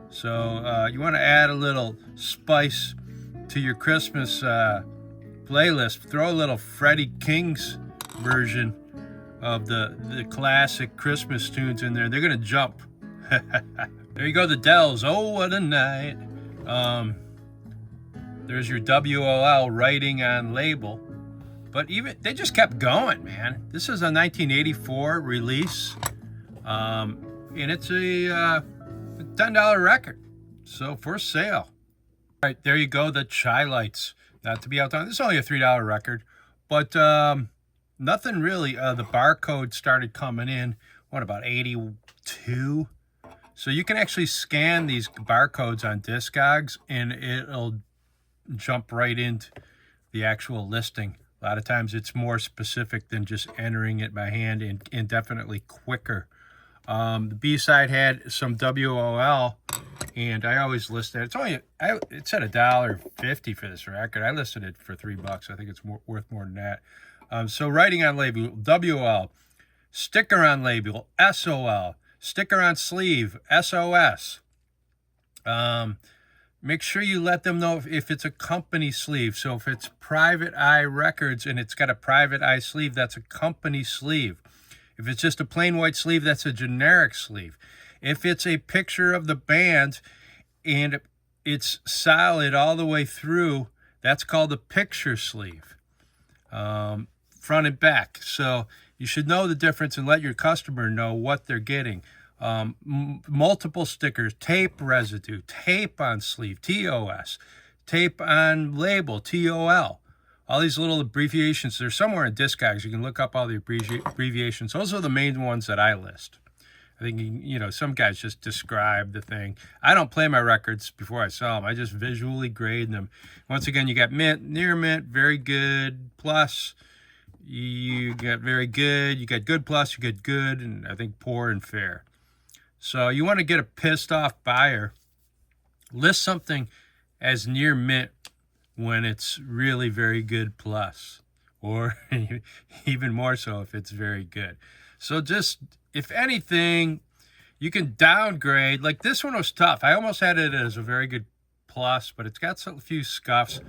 So you want to add a little spice to your Christmas playlist. Throw a little Freddie King's version of the classic Christmas tunes in there. They're going to jump. There you go, the Dells. Oh, what a night. There's your WOL writing on label. But even they just kept going, man. This is a 1984 release. And it's a $10 record. So for sale. All right, there you go, the Chai Lights. Not to be outdone. This is only a $3 record. But nothing really. The barcode started coming in, about 82? So you can actually scan these barcodes on Discogs, and it'll jump right into the actual listing. A lot of times it's more specific than just entering it by hand, and definitely quicker. The B-side had some WOL, and I always list that. It said $1.50 for this record. I listed it for $3. I think it's worth more than that. So writing on label, WOL. Sticker on label, SOL. Sticker on sleeve, SOS. Make sure you let them know if it's a company sleeve. So if it's Private Eye Records and it's got a Private Eye sleeve, that's a company sleeve. If it's just a plain white sleeve, that's a generic sleeve. If it's a picture of the band and it's solid all the way through, that's called a picture sleeve, front and back. So you should know the difference and let your customer know what they're getting. Multiple stickers, tape residue, tape on sleeve, TOS, tape on label, TOL. All these little abbreviations, they're somewhere in Discogs. You can look up all the abbreviations. Those are the main ones that I list. I think, some guys just describe the thing. I don't play my records before I sell them. I just visually grade them. Once again, you got mint, near mint, very good, plus. You got very good, you got good plus, you get good, and I think poor and fair. So you want to get a pissed off buyer. List something as near mint when it's really very good plus, or even more so if it's very good. So just, if anything, you can downgrade. Like this one was tough. I almost had it as a very good plus, but it's got a few scuffs.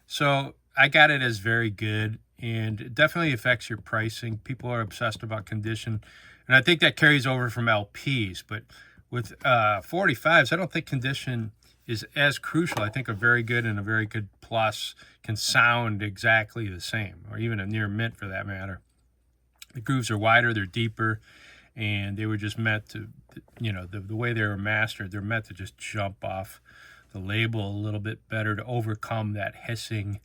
So I got it as very good, and it definitely affects your pricing. People are obsessed about condition, and I think that carries over from LPs. But with 45s, I don't think condition is as crucial. I think a very good and a very good plus can sound exactly the same, or even a near mint for that matter. The grooves are wider, they're deeper, and they were just meant to, you know, the way they were mastered, they're meant to just jump off the label a little bit better to overcome that hissing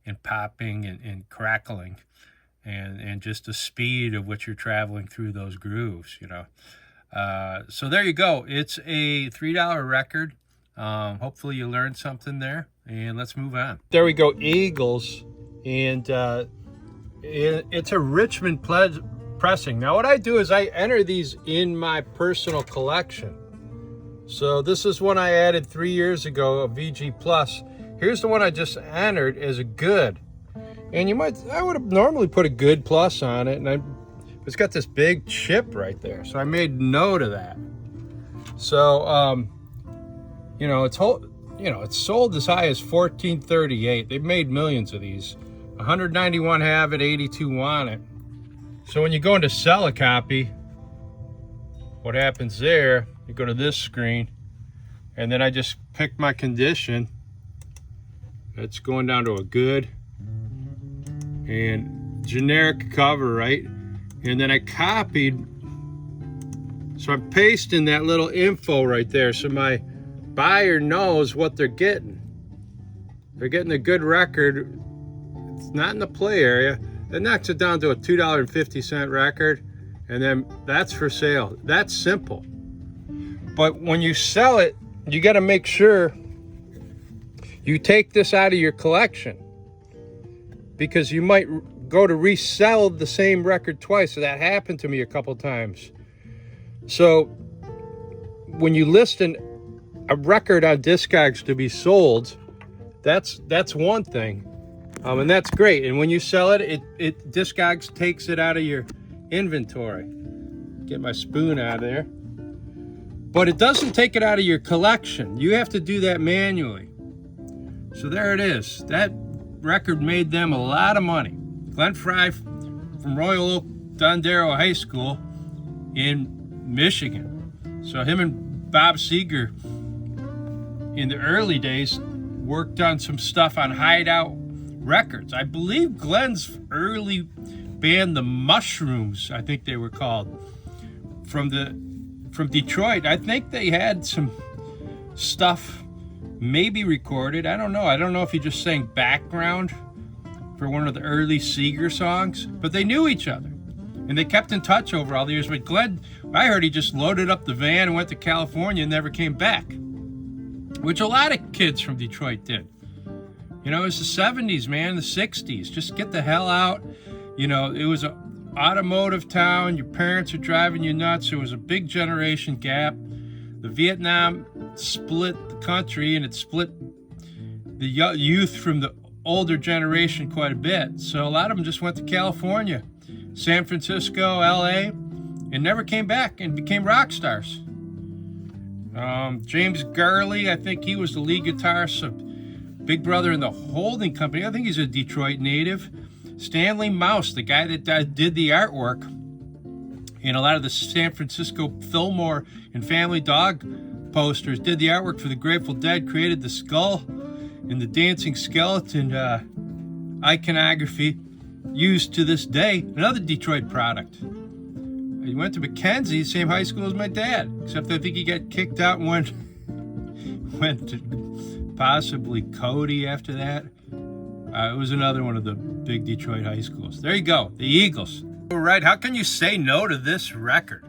and popping and crackling and just the speed of which you're traveling through those grooves, you know. So there you go. It's a $3 record. Hopefully you learned something there, and let's move on. There we go, Eagles, and it's a Richmond pressing. Now what I do is I enter these in my personal collection. So this is one I added 3 years ago, a VG Plus. Here's the one I just entered as a good. And I would have normally put a good plus on it, and it's got this big chip right there. So I made note of that. So, you know, it's sold as high as $14.38. They've made millions of these. 191 have it, 82 want it. So when you go into sell a copy, what happens there, you go to this screen, and then I just picked my condition. It's going down to a good and generic cover, right? And then I copied, so I'm pasting that little info right there so my buyer knows what they're getting. They're getting a good record. It's not in the play area. That knocks it down to a $2.50 record, and then that's for sale. That's simple. But when you sell it, you got to make sure you take this out of your collection, because you might go to resell the same record twice. So that happened to me a couple times. So when you list a record on Discogs to be sold, that's one thing, and that's great. And when you sell it, Discogs takes it out of your inventory. Get my spoon out of there. But it doesn't take it out of your collection. You have to do that manually. So there it is. That record made them a lot of money. Glenn Fry from Royal Oak Dondero High School in Michigan. So him and Bob Seeger in the early days worked on some stuff on Hideout Records. I believe Glenn's early band, the Mushrooms, I think they were called, from Detroit. I think they had some stuff maybe recorded. I don't know. I don't know if he just sang background for one of the early Seeger songs, but they knew each other and they kept in touch over all the years. But Glenn, I heard he just loaded up the van and went to California and never came back, which a lot of kids from Detroit did. You know, it was the 70s, man, the 60s. Just get the hell out. You know, it was an automotive town. Your parents are driving you nuts. There was a big generation gap. The Vietnam split the country, and it split the youth from the older generation quite a bit. So a lot of them just went to California, San Francisco, LA, and never came back and became rock stars. James Gurley, I think he was the lead guitarist of Big Brother and the Holding Company. I think he's a Detroit native. Stanley Mouse, the guy that did the artwork in a lot of the San Francisco Fillmore and Family Dog posters, did the artwork for the Grateful Dead, created the skull and the dancing skeleton iconography used to this day. Another Detroit product. He went to Mackenzie, same high school as my dad, except I think he got kicked out and went to possibly Cody after that. It was another one of the big Detroit high schools. There you go, the Eagles. All right, how can you say no to this record?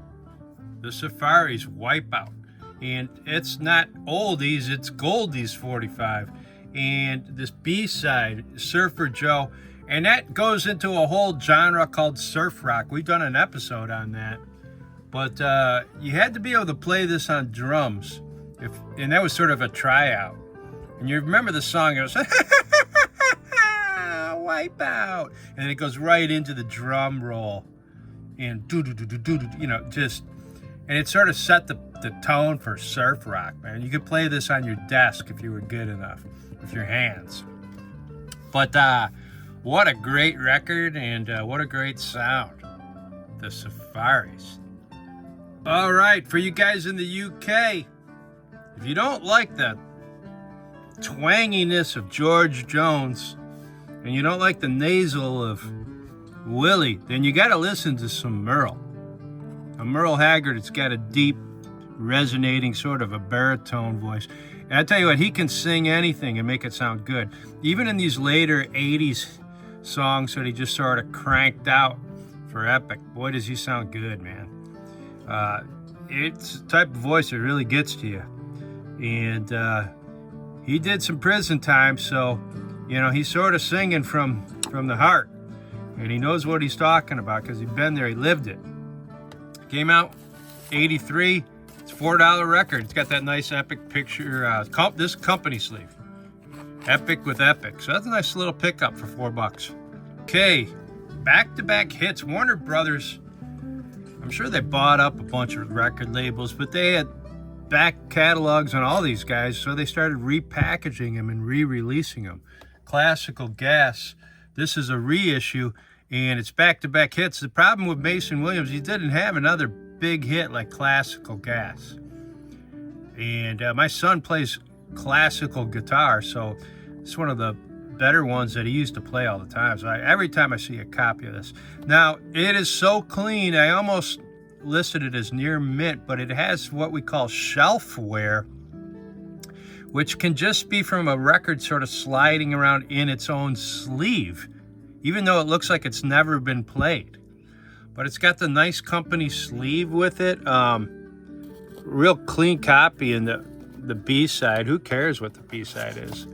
The Safari's Wipeout. And it's not oldies, it's goldies 45. And this B-side, Surfer Joe, and that goes into a whole genre called surf rock. We've done an episode on that. But you had to be able to play this on drums, and that was sort of a tryout. And you remember the song, it was Wipeout. And it goes right into the drum roll. And you know, just, and it sort of set the tone for surf rock, man. You could play this on your desk if you were good enough with your hands. But what a great record, and what a great sound. The Safaris. All right, for you guys in the UK, if you don't like the twanginess of George Jones, and you don't like the nasal of Willie, then you got to listen to some Merle. A Merle Haggard, it's got a deep, resonating sort of a baritone voice. And I tell you what, he can sing anything and make it sound good. Even in these later 80s songs that he just sort of cranked out for Epic, boy, does he sound good, man. It's the type of voice that really gets to you. And he did some prison time, so, you know, he's sort of singing from the heart. And he knows what he's talking about because he's been there, he lived it. Came out 83. It's a $4 record. It's got that nice Epic picture, this company sleeve. Epic with Epic. So that's a nice little pickup for $4. Okay, back-to-back hits. Warner Brothers, I'm sure they bought up a bunch of record labels, but they had back catalogs on all these guys, so they started repackaging them and re-releasing them. Classical Gas. This is a reissue, and it's back-to-back hits. The problem with Mason Williams, he didn't have another big hit like Classical Gas. And my son plays classical guitar, so it's one of the better ones that he used to play all the time. So every time I see a copy of this. Now, it is so clean, I almost listed it as near mint, but it has what we call shelf wear, which can just be from a record sort of sliding around in its own sleeve, even though it looks like it's never been played. But it's got the nice company sleeve with it. Real clean copy in the B-side. Who cares what the B-side is?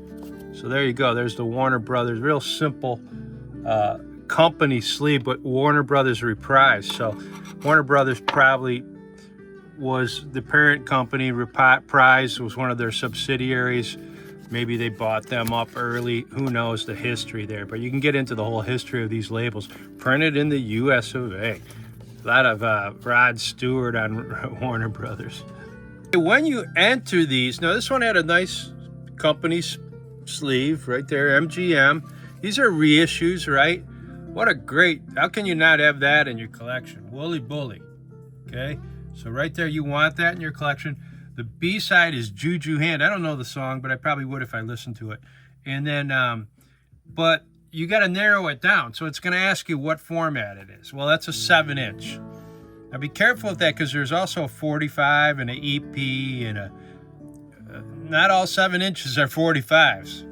So there you go. There's the Warner Brothers. Real simple company sleeve, but Warner Brothers reprise. So Warner Brothers probably was the parent company. Reprise was one of their subsidiaries. Maybe they bought them up early. Who knows the history there? But you can get into the whole history of these labels. Printed in the US of A. A lot of Rod Stewart on Warner Brothers. When you enter these, now this one had a nice company sleeve right there, MGM. These are reissues, right? What a great, how can you not have that in your collection? Wooly Bully, okay? So right there, you want that in your collection. The B-side is Juju Hand. I don't know the song, but I probably would if I listened to it. And then, but you got to narrow it down. So it's going to ask you what format it is. Well, that's a 7-inch. Now be careful with that because there's also a 45 and an EP and not all 7 inches are 45s.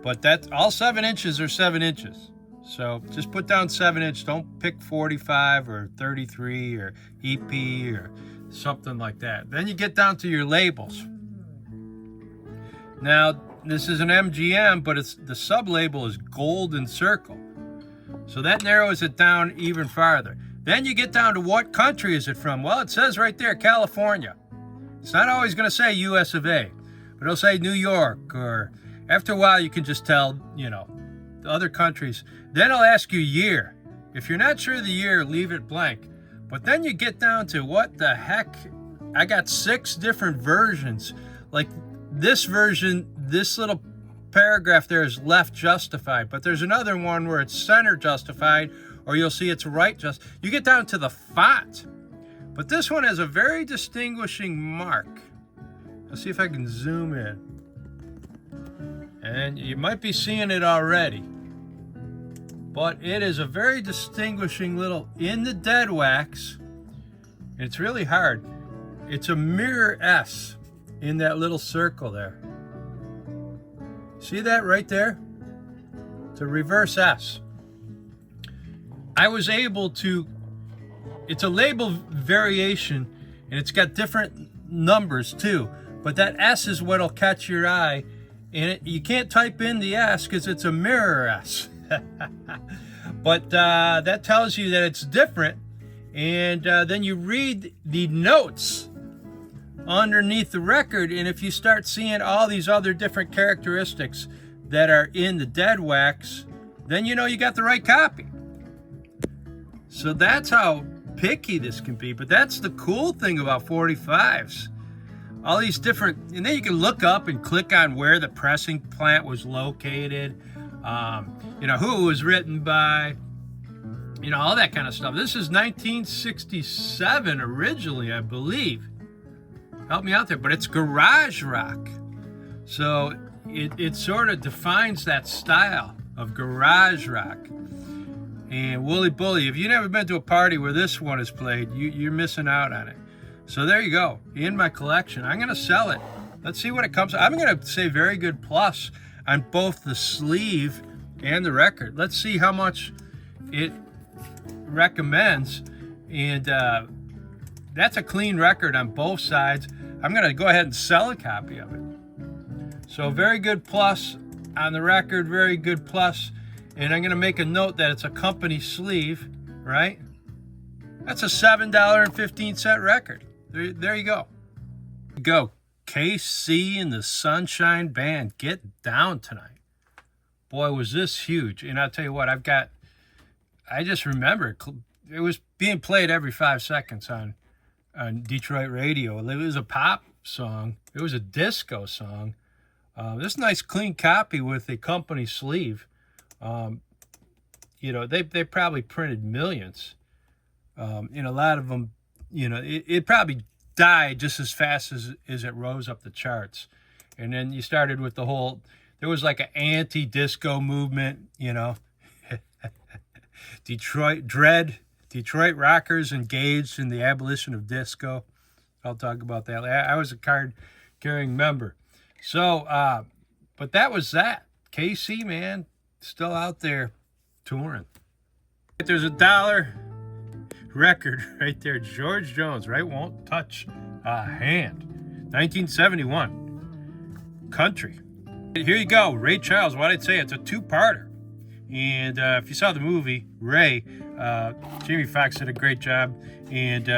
But that's all 7 inches are 7 inches. So just put down 7-inch. Don't pick 45 or 33 or EP or something like that. Then you get down to your labels. Now, this is an MGM, but it's the sub-label is Golden Circle. So that narrows it down even farther. Then you get down to what country is it from? Well, it says right there, California. It's not always going to say US of A, but it'll say New York, or after a while you can just tell, you know, the other countries. Then it'll ask you year. If you're not sure of the year, leave it blank. But then you get down to what the heck? I got 6 different versions. Like this version, this little paragraph there is left justified, but there's another one where it's center justified, or you'll see it's right just. You get down to the font. But this one has a very distinguishing mark. Let's see if I can zoom in. And you might be seeing it already. But it is a very distinguishing little, in the dead wax, it's really hard. It's a mirror S in that little circle there. See that right there? It's a reverse S. I was able to, it's a label variation, and it's got different numbers too, but that S is what'll catch your eye, and you can't type in the S because it's a mirror S. But that tells you that it's different, and then you read the notes underneath the record, and if you start seeing all these other different characteristics that are in the dead wax then you know you got the right copy. So that's how picky this can be. But that's the cool thing about 45s. All these different, and then you can look up and click on where the pressing plant was located, you know, who it was written by, you know, all that kind of stuff. This is 1967 originally, I believe. Help me out there, but it's garage rock. So it sort of defines that style of garage rock. And Wooly Bully, if you've never been to a party where this one is played, you're missing out on it. So there you go, in my collection. I'm gonna sell it. Let's see what it comes. I'm gonna say very good plus on both the sleeve and the record. Let's see how much it recommends. And that's a clean record on both sides. I'm gonna go ahead and sell a copy of it. So very good plus on the record, very good plus. And I'm gonna make a note that it's a company sleeve, right? That's a $7.15 record. There you go. Go. KC and the Sunshine Band. Get down tonight. Boy, was this huge. And I'll tell you what, I just remember it was being played every 5 seconds on Detroit radio. It was a pop song. It was a disco song. This nice clean copy with a company sleeve. You know, they probably printed millions. You know, a lot of them, you know, it probably died just as fast as it rose up the charts. And then you started with the whole, there was like an anti-disco movement, you know. Detroit rockers engaged in the abolition of disco. I'll talk about that. I was a card-carrying member. So, but that was that. KC, man, still out there touring. There's a $1 record right there. George Jones, right? Won't touch a hand. 1971. Country. Here you go. Ray Charles. What I'd say, it's a two-parter. And if you saw the movie, Ray, Jamie Foxx did a great job and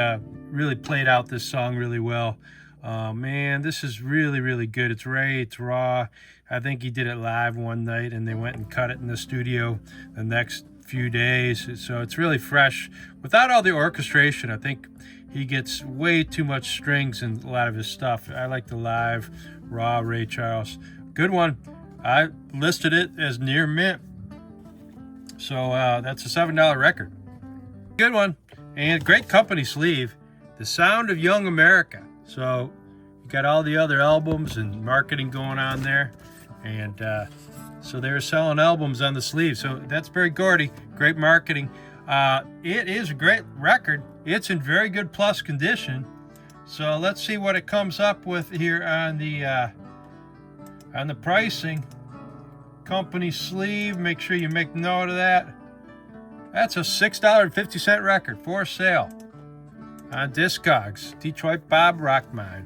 really played out this song really well. Man, this is really, really good. It's Ray, it's raw. I think he did it live one night and they went and cut it in the studio the next few days. So it's really fresh. Without all the orchestration, I think he gets way too much strings in a lot of his stuff. I like the live, raw Ray Charles. Good one. I listed it as near mint. So that's a $7 record. Good one. And great company sleeve. The Sound of Young America. So you got all the other albums and marketing going on there. And so they're selling albums on the sleeve. So that's very Gordy. Great marketing. It is a great record. It's in very good plus condition. So let's see what it comes up with here on the pricing. Company sleeve. Make sure you make note of that. That's a $6.50 record for sale on Discogs. DetroitBob RickMine.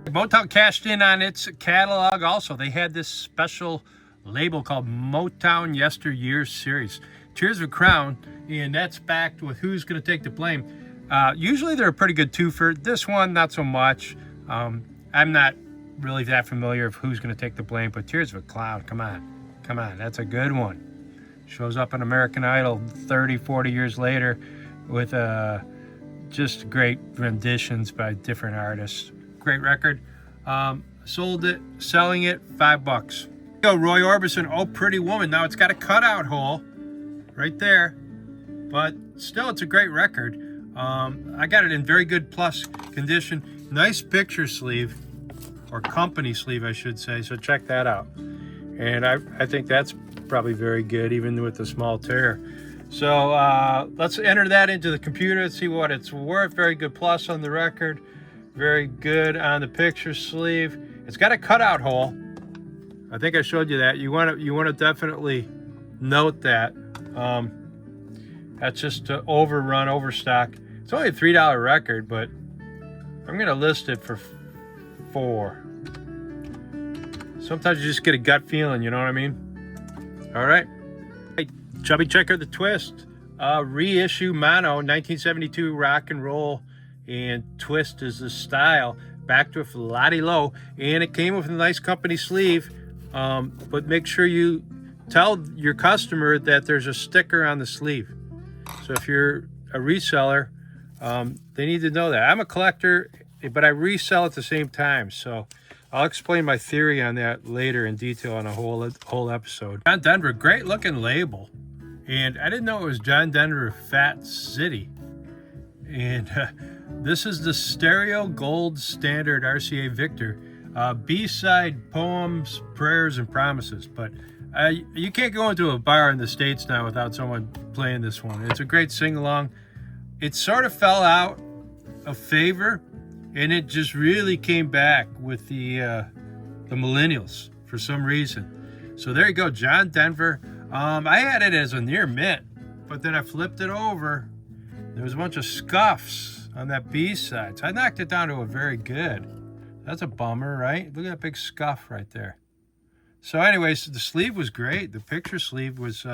Motown cashed in on its catalog also. They had this special label called Motown Yesteryear Series. Tears of a Crown, and that's backed with Who's Gonna Take the Blame. Usually they're a pretty good twofer. This one, not so much. I'm not really that familiar with Who's Gonna Take the Blame, but Tears of a Clown, come on, that's a good one. Shows up on American Idol 30, 40 years later with just great renditions by different artists. Great record. Sold it, selling it, $5. Go, Roy Orbison, Oh Pretty Woman. Now it's got a cutout hole right there, but still it's a great record. I got it in very good plus condition. Nice picture sleeve, or company sleeve I should say, so check that out. And I think that's probably very good even with the small tear. So let's enter that into the computer and see what it's worth. Very good plus on the record. Very good on the picture sleeve. It's got a cutout hole. I think I showed you that. You want to definitely note that. That's just to overstock. It's only a $3 record, but I'm gonna list it for $4. Sometimes you just get a gut feeling, you know what I mean? All right. Hey, Chubby Checker, The Twist. Reissue mono, 1972 rock and roll. And Twist is the style. Backed with Lottie Low. And it came with a nice company sleeve. But make sure you tell your customer that there's a sticker on the sleeve. So if you're a reseller, they need to know that. I'm a collector, but I resell at the same time. So I'll explain my theory on that later in detail on a whole episode. John Denver, great looking label. And I didn't know it was John Denver Fat City. And this is the Stereo Gold Standard RCA Victor. B-side poems, prayers, and promises. But you can't go into a bar in the States now without someone playing this one. It's a great sing-along. It sort of fell out of favor, and it just really came back with the millennials for some reason. So there you go, John Denver. I had it as a near mint, but then I flipped it over. There was a bunch of scuffs on that B-side. So I knocked it down to a very good. That's a bummer, right? Look at that big scuff right there. So anyways, the sleeve was great. The picture sleeve was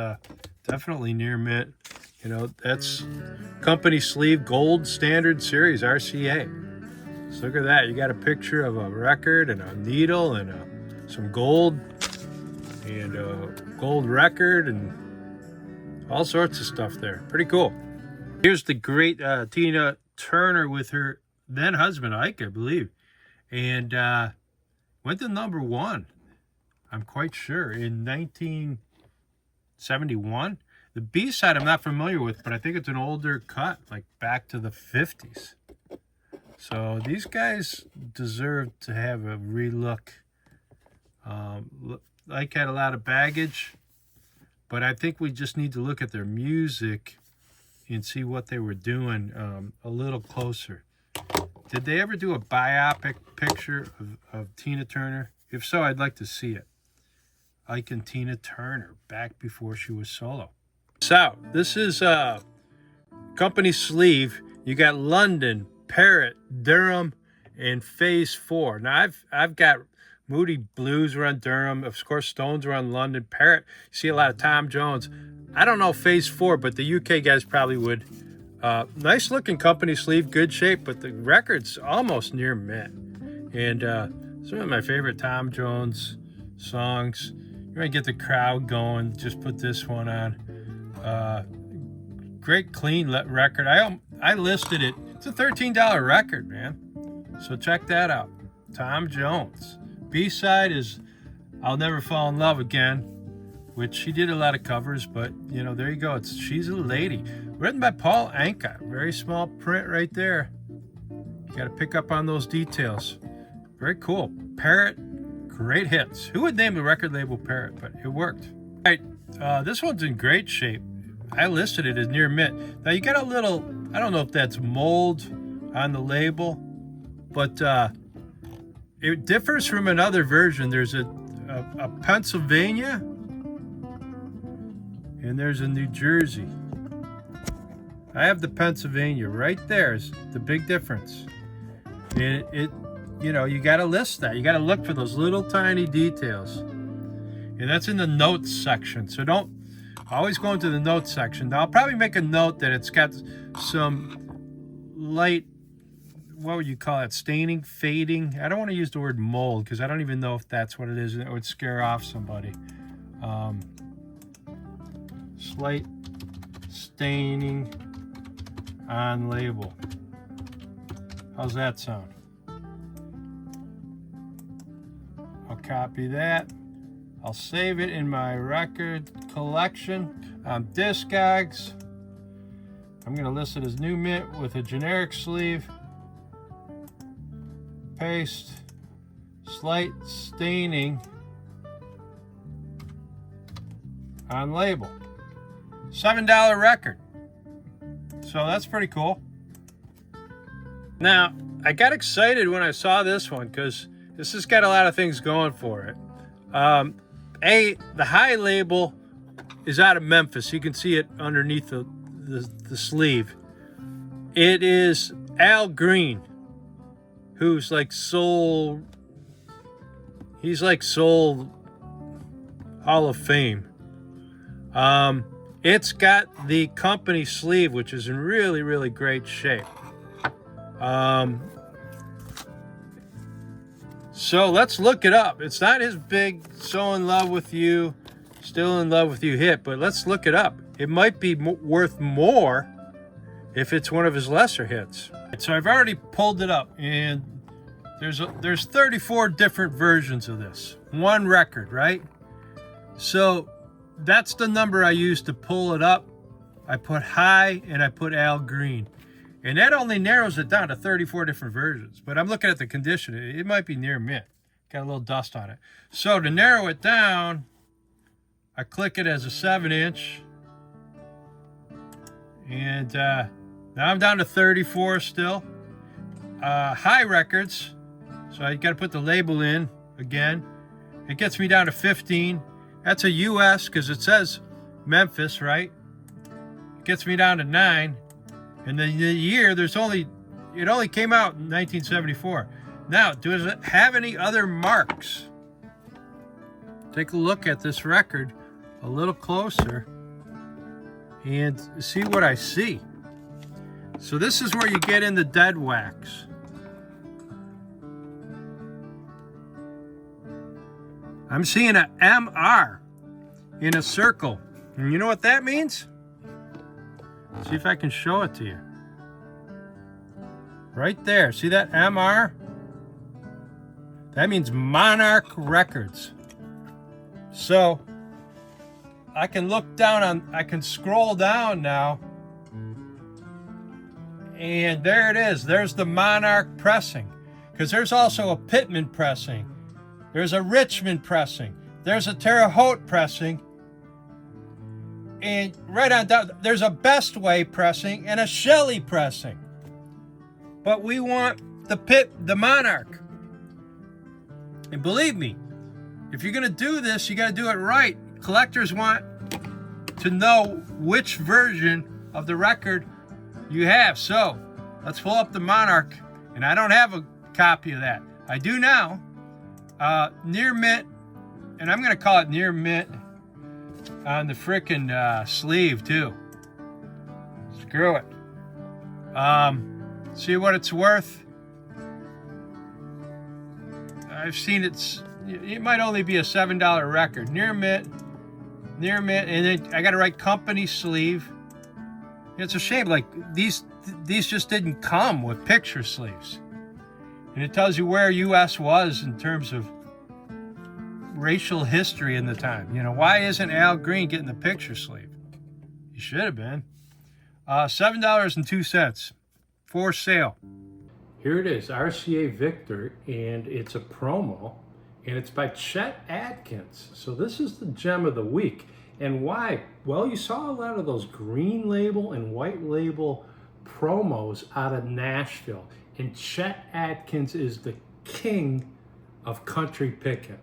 definitely near mint. You know, that's company sleeve, gold standard series, RCA. So look at that. You got a picture of a record and a needle and some gold and a gold record and all sorts of stuff there. Pretty cool. Here's the great Tina Turner with her then husband, Ike, I believe. And went to #1, I'm quite sure, in 1971. The B-side I'm not familiar with, but I think it's an older cut, like back to the 50s. So these guys deserve to have a relook. Ike had a lot of baggage, but I think we just need to look at their music and see what they were doing a little closer. Did they ever do a biopic picture of Tina Turner? If so, I'd like to see it. Ike and Tina Turner, back before she was solo. So, this is company sleeve. You got London, Parrot, Durham, and Phase 4. Now, I've got Moody Blues run Durham. Of course, Stones run London. Parrot, you see a lot of Tom Jones. I don't know Phase 4, but the UK guys probably would. Nice looking company sleeve, good shape, but the record's almost near mint. And some of my favorite Tom Jones songs. You want to get the crowd going, just put this one on. Great clean record. I listed it. It's a $13 record, man. So check that out. Tom Jones. B-side is I'll Never Fall in Love Again, which she did a lot of covers, but you know, there you go. She's a Lady. Written by Paul Anka. Very small print right there. You got to pick up on those details. Very cool. Parrot, great hits. Who would name the record label Parrot? But it worked. All right, this one's in great shape. I listed it as near mint. Now you got a little, I don't know if that's mold on the label, but it differs from another version. There's a Pennsylvania and there's a New Jersey. I have the Pennsylvania right there. Is the big difference. It you know, you got to list that. You got to look for those little tiny details. And that's in the notes section. So don't always go into the notes section. Now, I'll probably make a note that it's got some light, what would you call it? Staining, fading. I don't want to use the word mold because I don't even know if that's what it is. It would scare off somebody. Slight staining on label. How's that sound? I'll copy that. I'll save it in my record collection on Discogs. I'm going to list it as new mint with a generic sleeve. Paste. Slight staining on label. $7 record. So that's pretty cool. Now, I got excited when I saw this one because this has got a lot of things going for it. The high label is out of Memphis. You can see it underneath the sleeve. It is Al Green, who's like soul. He's like soul Hall of Fame. It's got the company sleeve, which is in really, really great shape. So let's look it up. It's not his big So in Love with You Still in Love with You hit, but let's look it up. It might be worth more if it's one of his lesser hits. So I've already pulled it up, and there's 34 different versions of this. One record, right? So that's the number I used to pull it up. I put high and I put Al Green. And that only narrows it down to 34 different versions. But I'm looking at the condition. It might be near mint. Got a little dust on it. So to narrow it down, I click it as a 7-inch. And now I'm down to 34 still. High records. So I got to put the label in again. It gets me down to 15. That's a US because it says Memphis, right? It gets me down to 9. And then the year, it only came out in 1974. Now, does it have any other marks? Take a look at this record a little closer and see what I see. So this is where you get in the dead wax. I'm seeing a MR in a circle. And you know what that means? See if I can show it to you. Right there. See that MR? That means Monarch Records. So I can look down I can scroll down now. And there it is. There's the Monarch pressing. Because there's also a Pittman pressing. There's a Richmond pressing. There's a Terre Haute pressing. And right on down, there's a Best Way pressing and a Shelley pressing. But we want the Monarch. And believe me, if you're going to do this, you got to do it right. Collectors want to know which version of the record you have. So let's pull up the Monarch. And I don't have a copy of that. I do now. Near mint. And I'm going to call it near mint on the frickin' sleeve too. Screw it. See what it's worth. I've seen it might only be a $7 record. Near mint, and then I got to write company sleeve. It's a shame, like these just didn't come with picture sleeves. And it tells you where US was in terms of racial history in the time. You know, why isn't Al Green getting the picture sleeve? He should have been. $7.02 for sale. Here it is, RCA Victor, and it's a promo, and it's by Chet Atkins. So this is the gem of the week. And why? Well, you saw a lot of those green label and white label promos out of Nashville. And Chet Atkins is the king of country picking.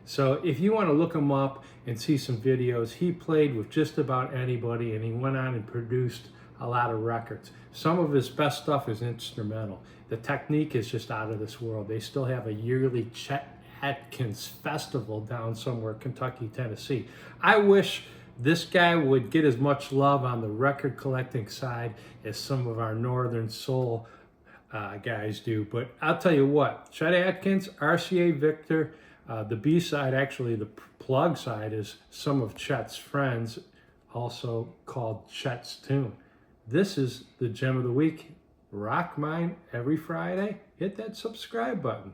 So if you want to look him up and see some videos, he played with just about anybody, and he went on and produced a lot of records. Some of his best stuff is instrumental. The technique is just out of this world. They still have a yearly Chet Atkins festival down somewhere, Kentucky, Tennessee. I wish this guy would get as much love on the record collecting side as some of our Northern Soul guys do. But I'll tell you what, Chet Atkins, RCA Victor, the B-side, actually the plug side, is some of Chet's friends, also called Chet's Tune. This is the gem of the week. RickMine every Friday. Hit that subscribe button.